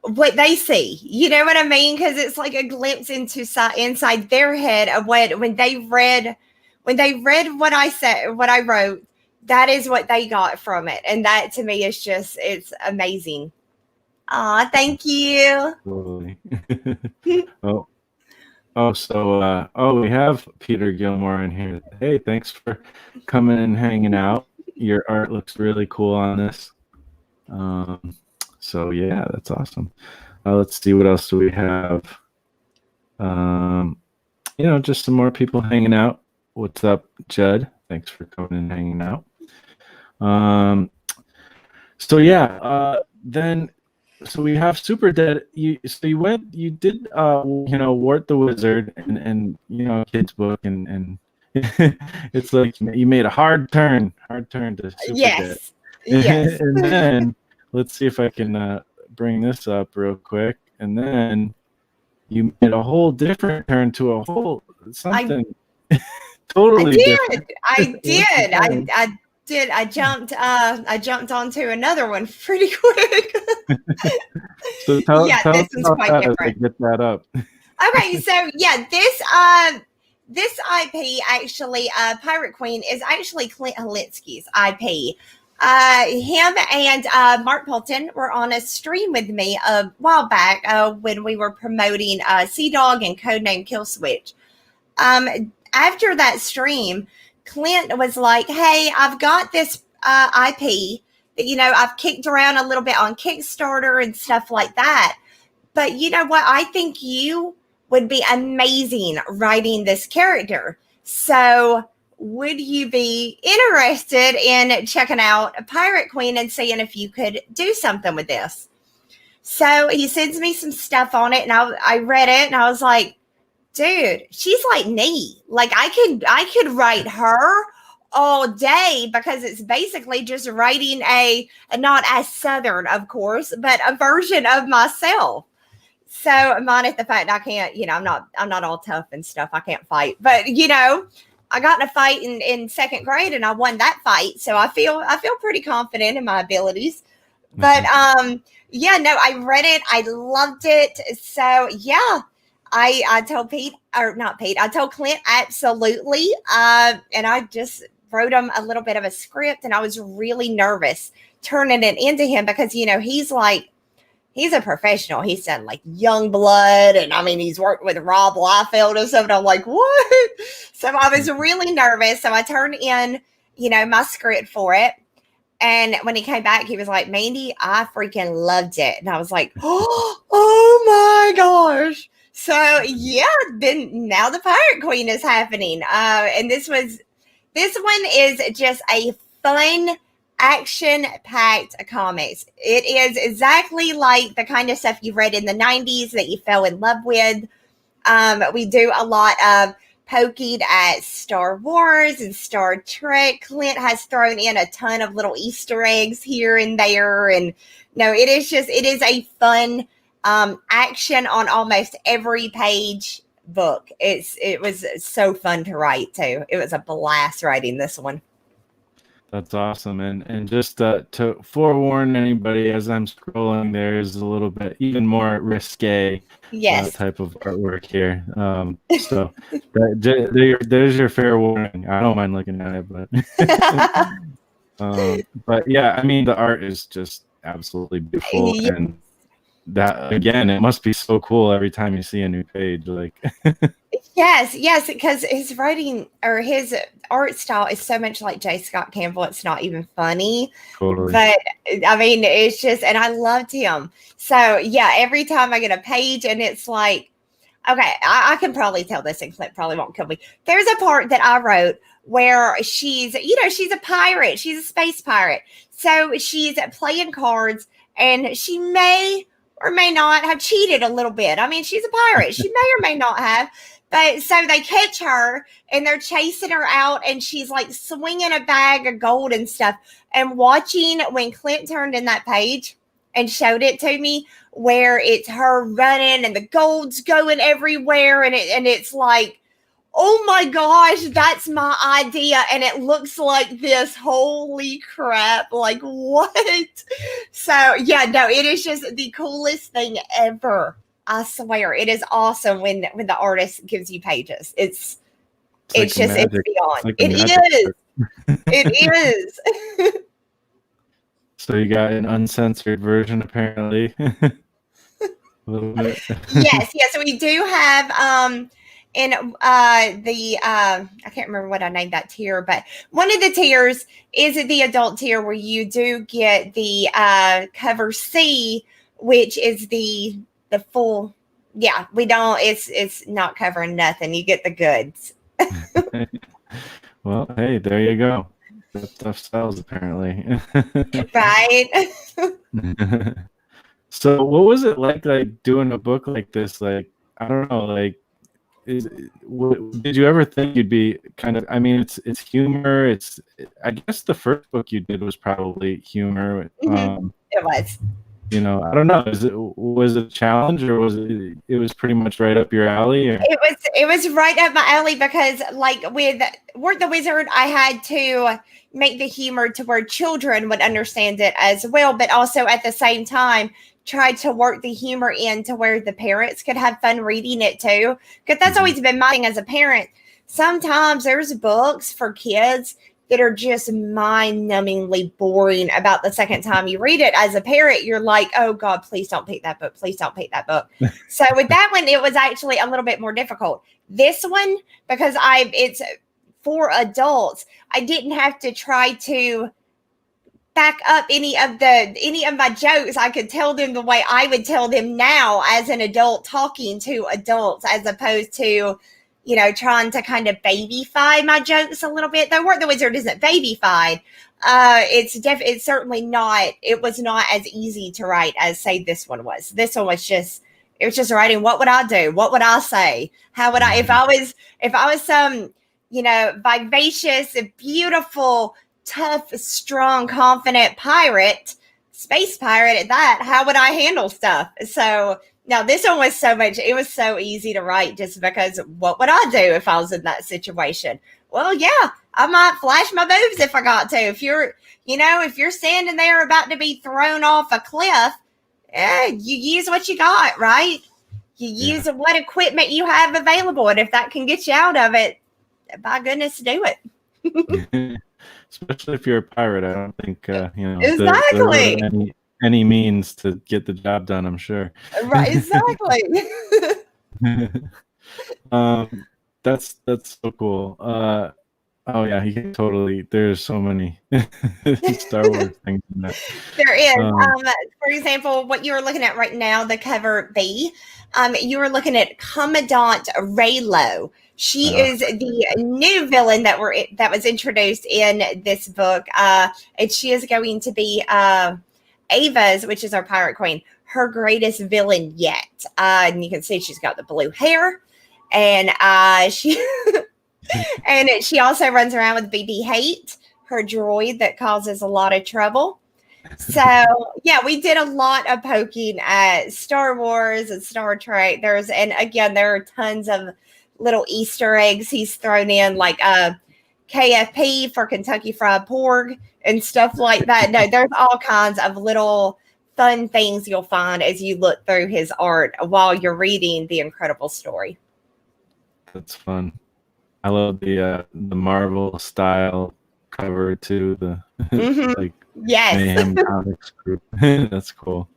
what they see. You know what I mean? Because it's like a glimpse into inside their head of when they read what I said, what I wrote. That is what they got from it, and that to me is just, it's amazing. Aw, thank you. Totally. So we have Peter Gilmore in here. Hey, thanks for coming and hanging out. Your art looks really cool on this. So yeah, that's awesome. Let's see, what else do we have? Just some more people hanging out. What's up, Judd? Thanks for coming and hanging out. So we have Super Dead. You did Wart the Wizard and kids book, and it's like you made a hard turn to Super Dead. Yes. And then let's see if I can bring this up real quick. And then you made a whole different turn to a whole something totally different. I did. I jumped onto another one pretty quick. So tell this us one's about quite that different. as I get that up. Okay, so yeah, this IP actually, Pirate Queen, is actually Clint Holinsky's IP. Him and Mark Polton were on a stream with me a while back when we were promoting Sea Dog and Codename Kill Switch. After that stream, Clint was like, hey, I've got this IP that, I've kicked around a little bit on Kickstarter and stuff like that. But you know what? I think you would be amazing writing this character. So would you be interested in checking out Pirate Queen and seeing if you could do something with this? So he sends me some stuff on it, and I read it, and I was like, dude, she's like me. Like I could write her all day, because it's basically just writing a not as Southern, of course, but a version of myself. So minus the fact I can't, I'm not all tough and stuff. I can't fight, but I got in a fight in second grade and I won that fight. So I feel pretty confident in my abilities. But yeah, no, I read it. I loved it. So yeah, I told I told Clint, absolutely. And I just wrote him a little bit of a script, and I was really nervous turning it into him because, he's a professional. He's done like Youngblood, and I mean, he's worked with Rob Liefeld and stuff. And I'm like, what? So I was really nervous. So I turned in, my script for it. And when he came back, he was like, Mandy, I freaking loved it. And I was like, oh my gosh. So yeah, then now the Pirate Queen is happening. And this one is just a fun, action-packed comics. It is exactly like the kind of stuff you read in the 90s that you fell in love with. We do a lot of poking at Star Wars and Star Trek. Clint has thrown in a ton of little Easter eggs here and there. And no, it is a fun action on almost every page book. It was so fun to write too. It was a blast writing this one. That's awesome. And just to forewarn anybody, as I'm scrolling, there's a little bit even more risque type of artwork here. So there's your fair warning. I don't mind looking at it, but yeah, I mean, the art is just absolutely beautiful. Yeah. And that, again, it must be so cool every time you see a new page. Like, yes, because his writing or his art style is so much like J. Scott Campbell. It's not even funny. Totally. But I mean, it's just, and I loved him. So yeah, every time I get a page and it's like, Okay, I can probably tell this, and Clint probably won't kill me. There's a part that I wrote where she's a pirate. She's a space pirate. So she's playing cards, and she may or may not have cheated a little bit. I mean, she's a pirate. She may or may not have. But so they catch her, and they're chasing her out, and she's like swinging a bag of gold and stuff. And watching when Clint turned in that page and showed it to me, where it's her running and the gold's going everywhere, and it's like, oh my gosh, that's my idea, and it looks like this. Holy crap, like what? So yeah, no, it is just the coolest thing ever. I swear, it is awesome when the artist gives you pages. It's just it's beyond. It is. So you got an uncensored version, apparently. A little bit. Yes. So we do have in the I can't remember what I named that tier, but one of the tiers is the adult tier, where you do get the cover C, which is the full. Yeah, we don't. It's not covering nothing. You get the goods. Well, hey, there you go. That stuff sells, apparently. Right. So what was it like doing a book like this? Like, I don't know, like, did you ever think you'd be kind of, I mean, it's humor. I guess the first book you did was probably humor. Mm-hmm. It was. You know, I don't know. Was it a challenge, or was it was pretty much right up your alley? Or? It was right up my alley, because like with Work the Wizard, I had to make the humor to where children would understand it as well, but also at the same time try to work the humor in to where the parents could have fun reading it too. Because that's always been my thing as a parent. Sometimes there's books for kids that are just mind-numbingly boring about the second time you read it. As a parent, you're like, oh God, please don't pick that book. Please don't pick that book. So with that one, it was actually a little bit more difficult. This one, because it's for adults, I didn't have to try to back up any of my jokes. I could tell them the way I would tell them now as an adult talking to adults, as opposed to, you know, trying to kind of babyfy my jokes a little bit. Though Work the Wizard isn't babyfied. It's certainly not. It was not as easy to write as, say, this one was. This one was just, it was just writing. What would I do? What would I say? How would I, if I was some, you know, vivacious, beautiful, tough, strong, confident pirate, space pirate at that, how would I handle stuff? So now this one was it was so easy to write, just because what would I do if I was in that situation? Well, yeah, I might flash my boobs if I got to. If you're standing there about to be thrown off a cliff, you use what you got, right? You use what equipment you have available, and if that can get you out of it, by goodness, do it. Especially if you're a pirate, I don't think exactly any means to get the job done, I'm sure. Right, exactly. That's so cool. Oh yeah, he can totally. There's so many Star Wars things in that. There is. For example, what you're looking at right now, the cover B. You were looking at Commandant Raylo. She is the new villain that was introduced in this book, and she is going to be Ava's, which is our pirate queen, her greatest villain yet. And you can see she's got the blue hair, and she and she also runs around with BB-8, her droid that causes a lot of trouble. So yeah, we did a lot of poking at Star Wars and Star Trek. There are tons of little Easter eggs he's thrown in, like KFP for Kentucky Fried Pork and stuff like that. No, there's all kinds of little fun things you'll find as you look through his art while you're reading the incredible story. That's fun. I love the Marvel style cover too. The like Mayhem Comics group. That's cool.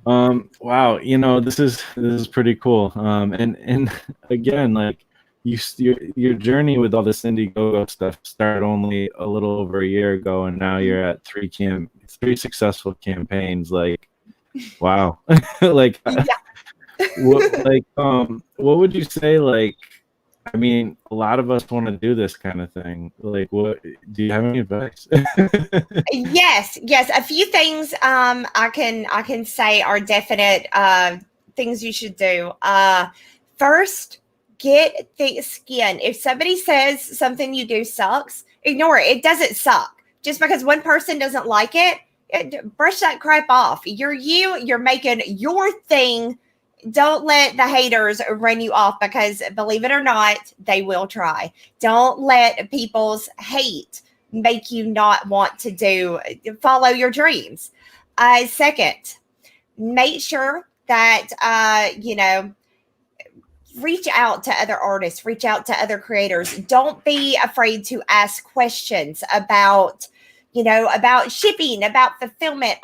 Wow, this is pretty cool. And again, like your journey with all this Indiegogo stuff started only a little over a year ago, and now you're at three successful campaigns. Like, wow. Like what would you say, like, I mean, a lot of us want to do this kind of thing. Like, what do you have any advice? Yes, yes. A few things I can say are definite things you should do. First, get thick skin. If somebody says something you do sucks, ignore it. It doesn't suck. Just because one person doesn't like it, brush that crap off. You're you. You're making your thing. Don't let the haters run you off, because believe it or not, they will try. Don't let people's hate make you not want to follow your dreams. Second, make sure that reach out to other artists, reach out to other creators. Don't be afraid to ask questions about shipping, about fulfillment.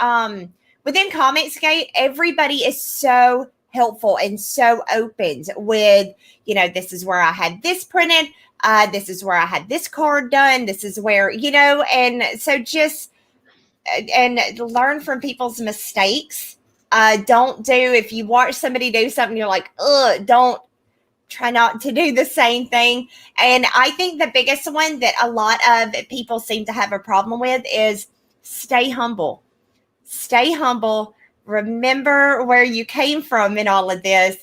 Within Comicsgate, everybody is so helpful and so open with, this is where I had this printed. This is where I had this card done. This is where, and so just and learn from people's mistakes. If you watch somebody do something, you're like, ugh, don't try not to do the same thing. And I think the biggest one that a lot of people seem to have a problem with is stay humble. Stay humble. Remember where you came from in all of this,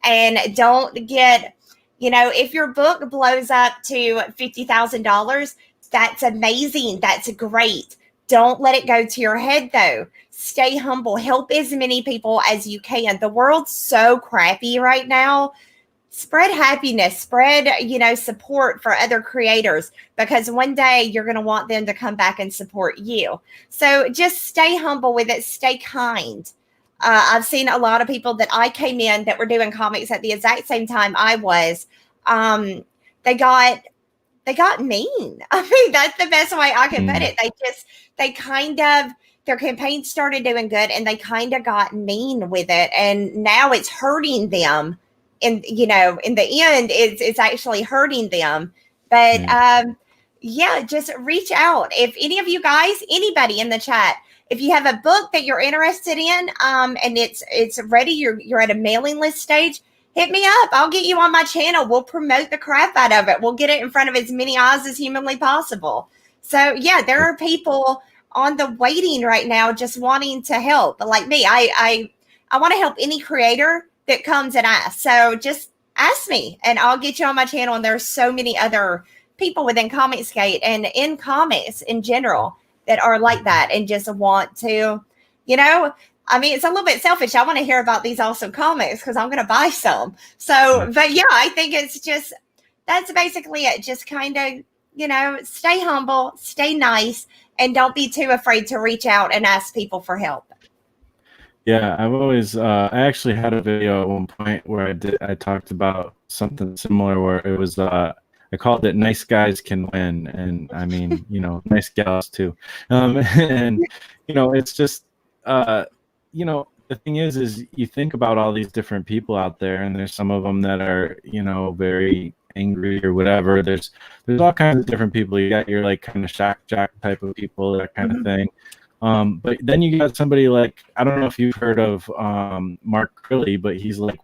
and don't get, if your book blows up to $50,000, that's amazing. That's great. Don't let it go to your head, though. Stay humble. Help as many people as you can. The world's so crappy right now. Spread happiness, spread, support for other creators, because one day you're going to want them to come back and support you. So just stay humble with it. Stay kind. I've seen a lot of people that I came in that were doing comics at the exact same time I was. They got mean. I mean, that's the best way I can put it. They kind of, their campaign started doing good and they kind of got mean with it. And now it's hurting them. In the end, it's actually hurting them. But just reach out. If any of you guys, anybody in the chat, if you have a book that you're interested in, and it's ready, you're at a mailing list stage, hit me up. I'll get you on my channel. We'll promote the crap out of it. We'll get it in front of as many eyes as humanly possible. So yeah, there are people on the waiting right now just wanting to help. But like me, I want to help any creator that comes and asks. So just ask me and I'll get you on my channel. And there's so many other people within Comicsgate and in comics in general that are like that and just want to, I mean, it's a little bit selfish. I want to hear about these awesome comics because I'm going to buy some. So, but yeah, I think it's just, that's basically it. Just kind of, stay humble, stay nice, and don't be too afraid to reach out and ask people for help. Yeah, I've always I actually had a video at one point where I talked about something similar where it was I called it "Nice Guys Can Win," and I mean, nice gals too. And it's just the thing is you think about all these different people out there, and there's some of them that are very angry or whatever. There's all kinds of different people. You got your like kind of shock jock type of people, that kind of thing. But then you got somebody like, I don't know if you've heard of Mark Crilly, but he's like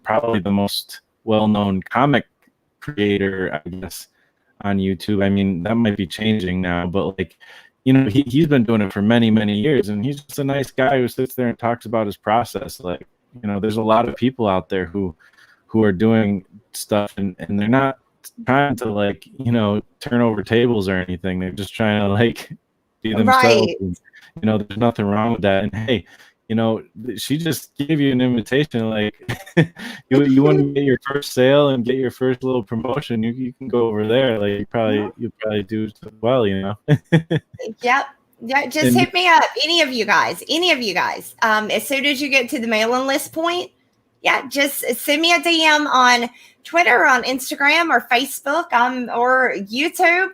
probably the most well-known comic creator, I guess, on YouTube. I mean, that might be changing now, but like, he's been doing it for many, many years, and he's just a nice guy who sits there and talks about his process. Like, there's a lot of people out there who are doing stuff and they're not trying to like, turn over tables or anything. They're just trying to like be themselves. Right. And, there's nothing wrong with that. And hey, she just gave you an invitation. Like, you want to get your first sale and get your first little promotion, you can go over there. Like, you'll probably do well. Yep. Yeah, just hit me up. Any of you guys. As soon as you get to the mailing list point, yeah, just send me a DM on Twitter, on Instagram, or Facebook, or YouTube.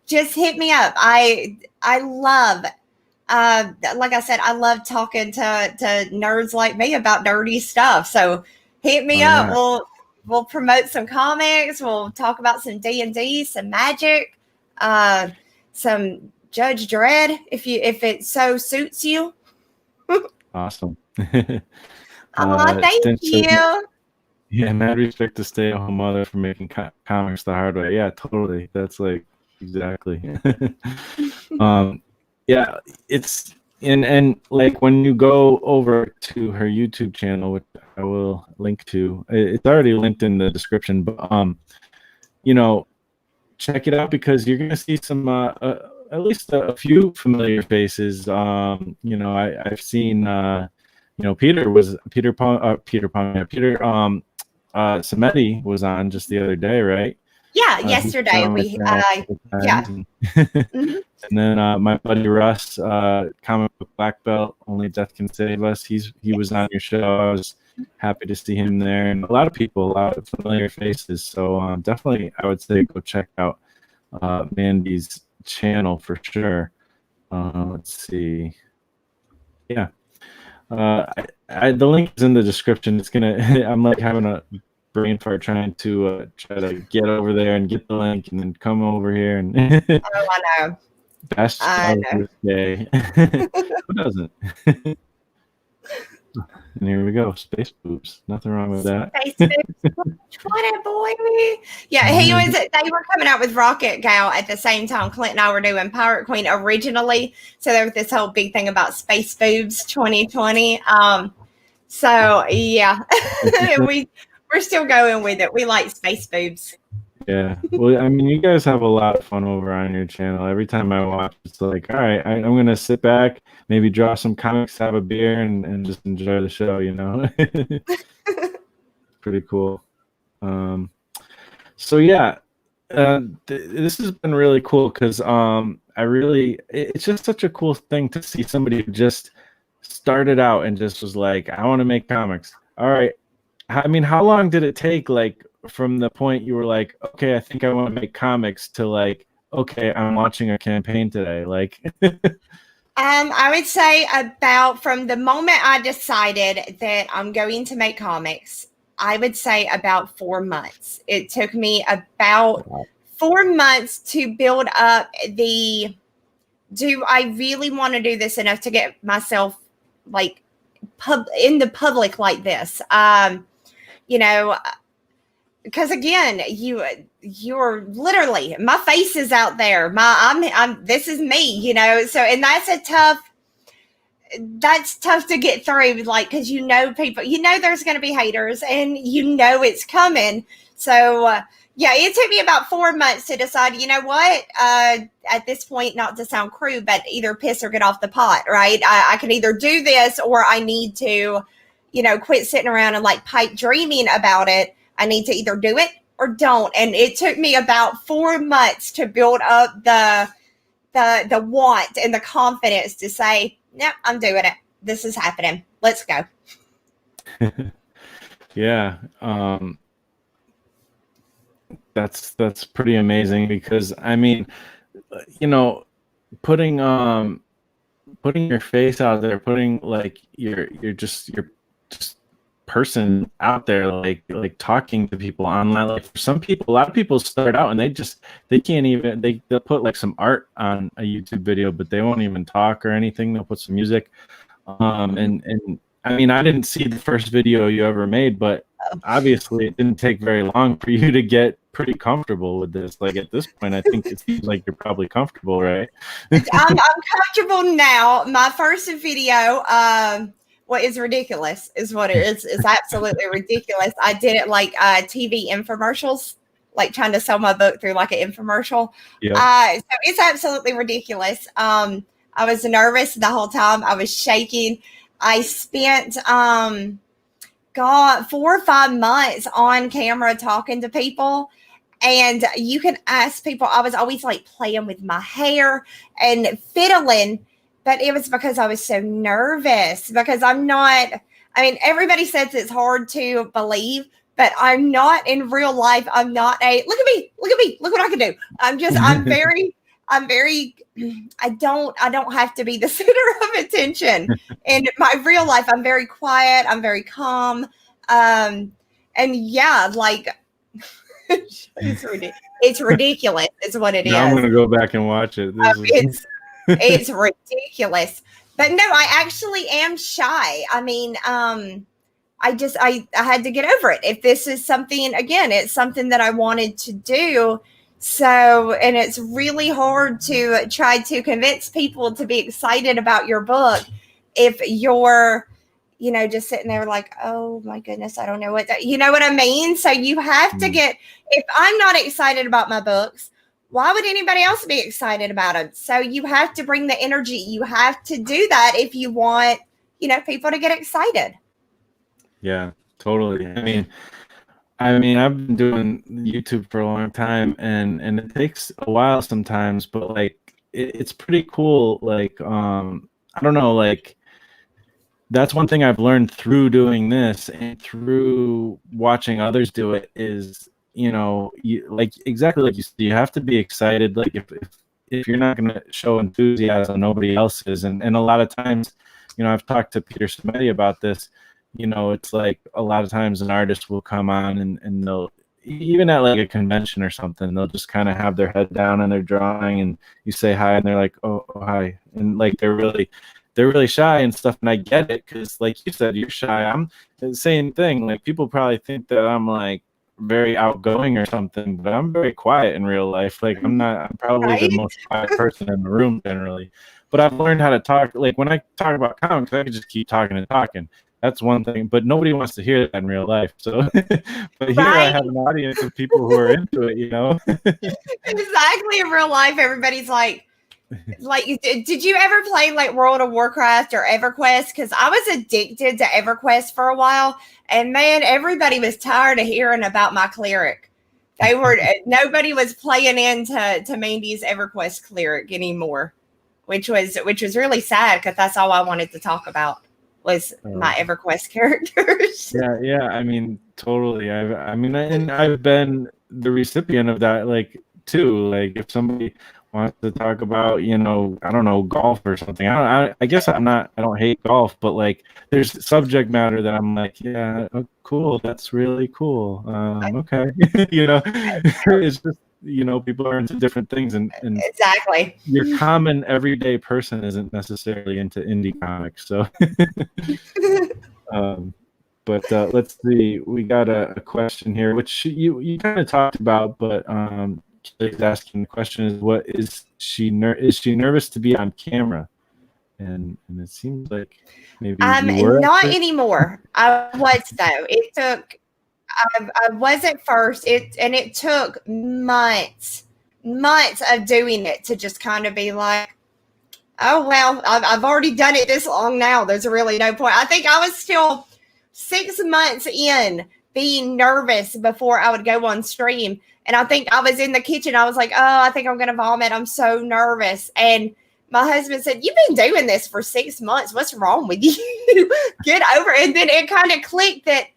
Just hit me up. I love, like I said, I love talking to nerds like me about nerdy stuff. So hit me up. Yeah. We'll promote some comics. We'll talk about some D&D, some magic, some Judge Dredd, if it so suits you. Awesome. Oh, thank Then says, you. yeah, mad respect to stay-at-home mother for making comics the hard way. Yeah, totally. That's like exactly. um, yeah, it's and like when you go over to her YouTube channel, which I will link to, it's already linked in the description. But you know, check it out because you're gonna see some at least a few familiar faces. You know, I've seen you know, Peter Samedi was on just the other day, right? Yeah, He's been yesterday on my we channel a couple yeah. times, and, Mhm. and then my buddy Russ, comic book black belt, Only Death Can Save Us. He was on your show. I was happy to see him there, and a lot of people, a lot of familiar faces. So definitely, I would say go check out Mandy's channel for sure. Let's see, yeah. The link is in the description. It's gonna. I'm like having a brain fart trying to try to get over there and get the link, and then come over here and Oh, I know. best I of know. this day. Who doesn't? And here we go. Space boobs. Nothing wrong with that. Facebook, Twitter, boy. Yeah, he was. They were coming out with Rocket Gal at the same time. Clint and I were doing Pirate Queen originally, so there was this whole big thing about space boobs 2020. So yeah, we're still going with it. We like space boobs. Yeah. Well, I mean, you guys have a lot of fun over on your channel. Every time I watch, it's like, all right, I'm going to sit back, maybe draw some comics, have a beer, and just enjoy the show, you know? Pretty cool. So, yeah, this has been really cool because it's just such a cool thing to see somebody who just started out and just was like, I want to make comics. All right. I mean, how long did it take, like, from the point you were like, okay, I think I want to make comics to like, okay, I'm launching a campaign today? Like, I would say about from the moment I decided that I'm going to make comics, I would say about 4 months. It took me about 4 months to build up the, do I really want to do this enough to get myself like in the public like this? You know, because again, you're literally, my face is out there. I'm this is me, you know. So, and that's tough to get through, like, because you know people, you know there's going to be haters, and you know it's coming. So yeah, it took me about 4 months to decide, you know what, at this point, not to sound crude, but either piss or get off the pot, right? I can either do this, or I need to, you know, quit sitting around and like pipe dreaming about it. I need to either do it or don't. And it took me about 4 months to build up the want and the confidence to say, "Yep, I'm doing it. This is happening. Let's go." yeah, that's pretty amazing because I mean, you know, putting your face out there, putting like your just person out there, like talking to people online. Like for some people, a lot of people start out and they can't even, they'll put like some art on a YouTube video, but they won't even talk or anything. They'll put some music. And I mean, I didn't see the first video you ever made, but obviously it didn't take very long for you to get pretty comfortable with this. Like at this point, I think it seems like you're probably comfortable, right? I'm comfortable now. My first video, what is ridiculous is what it is. It's absolutely ridiculous. I did it like TV infomercials, like trying to sell my book through like an infomercial. Yeah. So it's absolutely ridiculous. I was nervous the whole time. I was shaking. I spent God 4 or 5 months on camera talking to people. And you can ask people, I was always like playing with my hair and fiddling, but it was because I was so nervous because I'm not, I mean, everybody says it's hard to believe, but I'm not in real life. I'm not look at me, look what I can do. I'm very, I don't have to be the center of attention. In my real life, I'm very quiet. I'm very calm. And yeah, like, it's ridiculous is what it is. Now I'm gonna go back and watch it. It's ridiculous. But no, I actually am shy. I mean, I had to get over it. If this is something, again, it's something that I wanted to do. So, and it's really hard to try to convince people to be excited about your book if you're, just sitting there like, oh my goodness, I don't know you know what I mean? So you have to get, if I'm not excited about my books, why would anybody else be excited about them? So you have to bring the energy. You have to do that if you want, people to get excited. Yeah, totally. I mean, I've been doing YouTube for a long time, and it takes a while sometimes, but like it's pretty cool. Like, I don't know, like that's one thing I've learned through doing this and through watching others do it is, you like exactly like you said, you have to be excited. Like if you're not going to show enthusiasm, nobody else is. And a lot of times, I've talked to Peter Samedi about this. It's like a lot of times an artist will come on and they'll, even at like a convention or something, they'll just kind of have their head down and they're drawing and you say hi and they're like, oh hi. And like, they're really shy and stuff. And I get it. Cause like you said, you're shy. I'm the same thing. Like people probably think that I'm like very outgoing or something, but I'm very quiet in real life. Like I'm probably the most quiet person in the room generally, but I've learned how to talk. Like when I talk about comics, I can just keep talking and talking. That's one thing, but nobody wants to hear that in real life. So, but here I have an audience of people who are into it, Exactly. In real life, everybody's like, did you ever play like World of Warcraft or EverQuest? Because I was addicted to EverQuest for a while, and man, everybody was tired of hearing about my cleric. Nobody was playing into Mandy's EverQuest cleric anymore, which was really sad because that's all I wanted to talk about was my EverQuest characters. Yeah. I mean, totally. And I've been the recipient of that, like too. Like if somebody wants to talk about, I don't know, golf or something. I guess I don't hate golf, but like there's subject matter that I'm like, yeah, oh, cool. That's really cool. Okay. It's just, people are into different things and exactly. Your common everyday person isn't necessarily into indie comics. So, but let's see, we got a question here, which you kind of talked about, but Kelly's asking the question is, what is she nervous to be on camera? And it seems like maybe you were not anymore. I was though. It took. I was at first. It took months of doing it to just kind of be like, oh well, I've already done it this long now. There's really no point. I think I was still 6 months in being nervous before I would go on stream. And I think I was in the kitchen. I was like, oh, I think I'm going to vomit. I'm so nervous. And my husband said, you've been doing this for 6 months. What's wrong with you? Get over it. And then it kind of clicked that,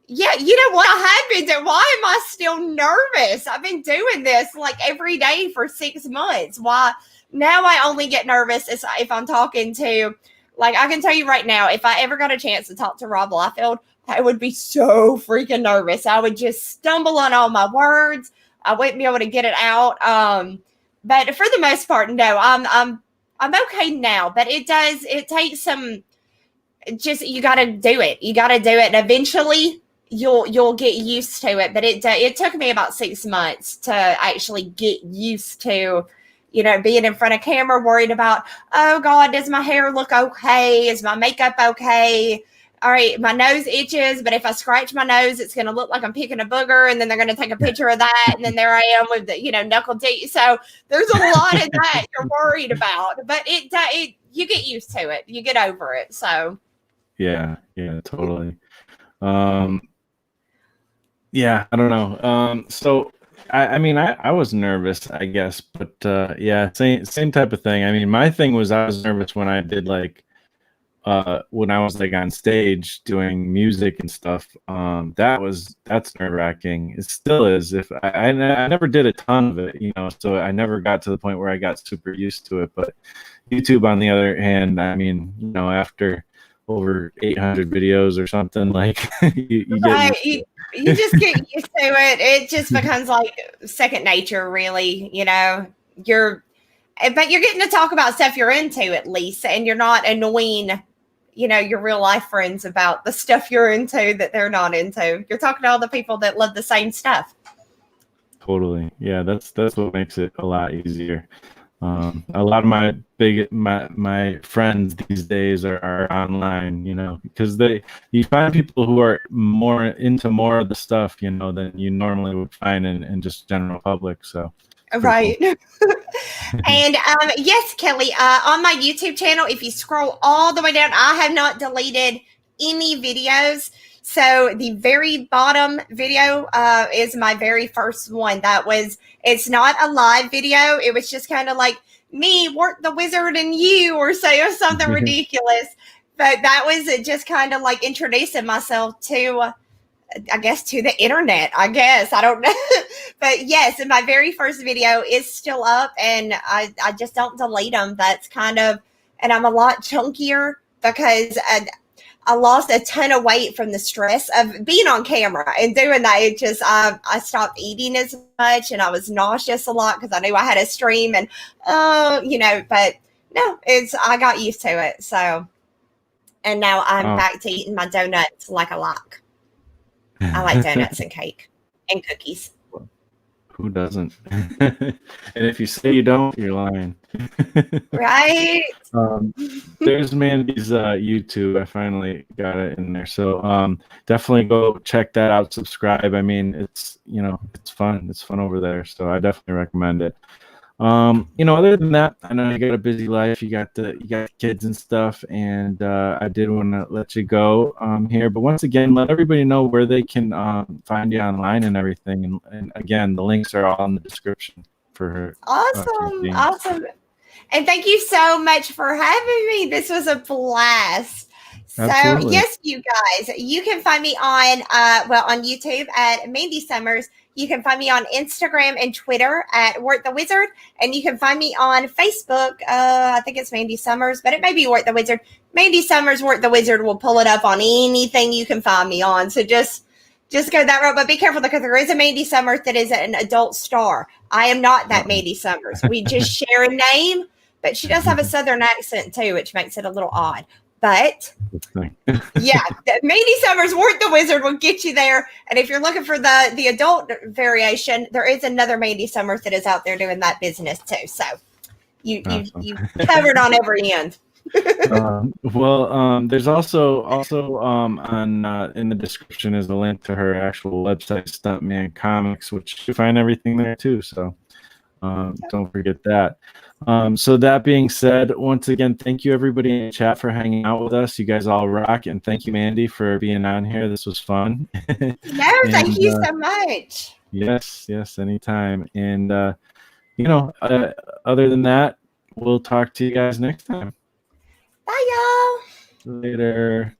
yeah, you know what happened? And why am I still nervous? I've been doing this like every day for 6 months. Why? Now I only get nervous if I'm talking to, like, I can tell you right now, if I ever got a chance to talk to Rob Liefeld, I would be so freaking nervous. I would just stumble on all my words. I wouldn't be able to get it out. But for the most part, no, I'm okay now. But it takes some. You got to do it. You got to do it, and eventually you'll get used to it. But it took me about 6 months to actually get used to, being in front of camera, worried about, oh God, does my hair look okay? Is my makeup okay? All right, my nose itches, but if I scratch my nose, it's going to look like I'm picking a booger, and then they're going to take a picture of that, and then there I am with the, knuckle teeth. So there's a lot of that you're worried about, but it you get used to it, you get over it. So yeah, totally. Yeah, I don't know. So I was nervous, I guess, but yeah, same type of thing. I mean, my thing was I was nervous when I did like when I was like on stage doing music and stuff. That's nerve-wracking. It still is. If I never did a ton of it, so I never got to the point where I got super used to it. But YouTube, on the other hand, I mean, after over 800 videos or something, like you right. You just get used to it. It just becomes like second nature, really. But you're getting to talk about stuff you're into at least, and you're not annoying, your real life friends about the stuff you're into that they're not into. You're talking to all the people that love the same stuff. Totally. Yeah, that's what makes it a lot easier. A lot of my friends these days are online, because you find people who are more into more of the stuff, than you normally would find in just general public. So it's pretty Right. And yes, Kelly, on my YouTube channel, if you scroll all the way down, I have not deleted any videos. So the very bottom video is my very first one. It's not a live video. It was just kind of like me, Work the Wizard, and you, or something cool. ridiculous. But that was just kind of like introducing myself to, I guess, to the internet. I guess, I don't know. But yes, and my very first video is still up, and I just don't delete them. That's kind of, and I'm a lot chunkier because I lost a ton of weight from the stress of being on camera and doing that. It just, I stopped eating as much, and I was nauseous a lot because I knew I had a stream, and, but no, I got used to it. So, and now I'm back to eating my donuts like I like. I like donuts and cake and cookies. Who doesn't? And if you say you don't, you're lying. Right. There's Mandy's YouTube. I finally got it in there. So definitely go check that out. Subscribe. I mean, it's fun. It's fun over there. So I definitely recommend it. Other than that, I know you got a busy life. You got kids and stuff, and I did want to let you go here. But once again, let everybody know where they can find you online and everything. And again, the links are all in the description for her. Awesome. And thank you so much for having me. This was a blast. Absolutely. So yes, you guys, you can find me on YouTube at Mandy Summers. You can find me on Instagram and Twitter at Work the Wizard, and you can find me on Facebook. I think it's Mandy Summers, but it may be Work the Wizard. Mandy Summers, Work the Wizard will pull it up on anything you can find me on. So just go that route, but be careful because there is a Mandy Summers that is an adult star. I am not that Mandy Summers. We just share a name, but she does have a Southern accent too, which makes it a little odd. But yeah, Mandy Summers, Work the Wizard will get you there. And if you're looking for the adult variation, there is another Mandy Summers that is out there doing that business too. So you covered on every end. There's also on in the description is a link to her actual website, Stuntman Comics, which you find everything there too. So don't forget that. So that being said, once again, thank you everybody in the chat for hanging out with us. You guys all rock, and thank you, Mandy, for being on here. This was fun. Thank you so much. Yes, anytime. And other than that, we'll talk to you guys next time. Bye, y'all. Later.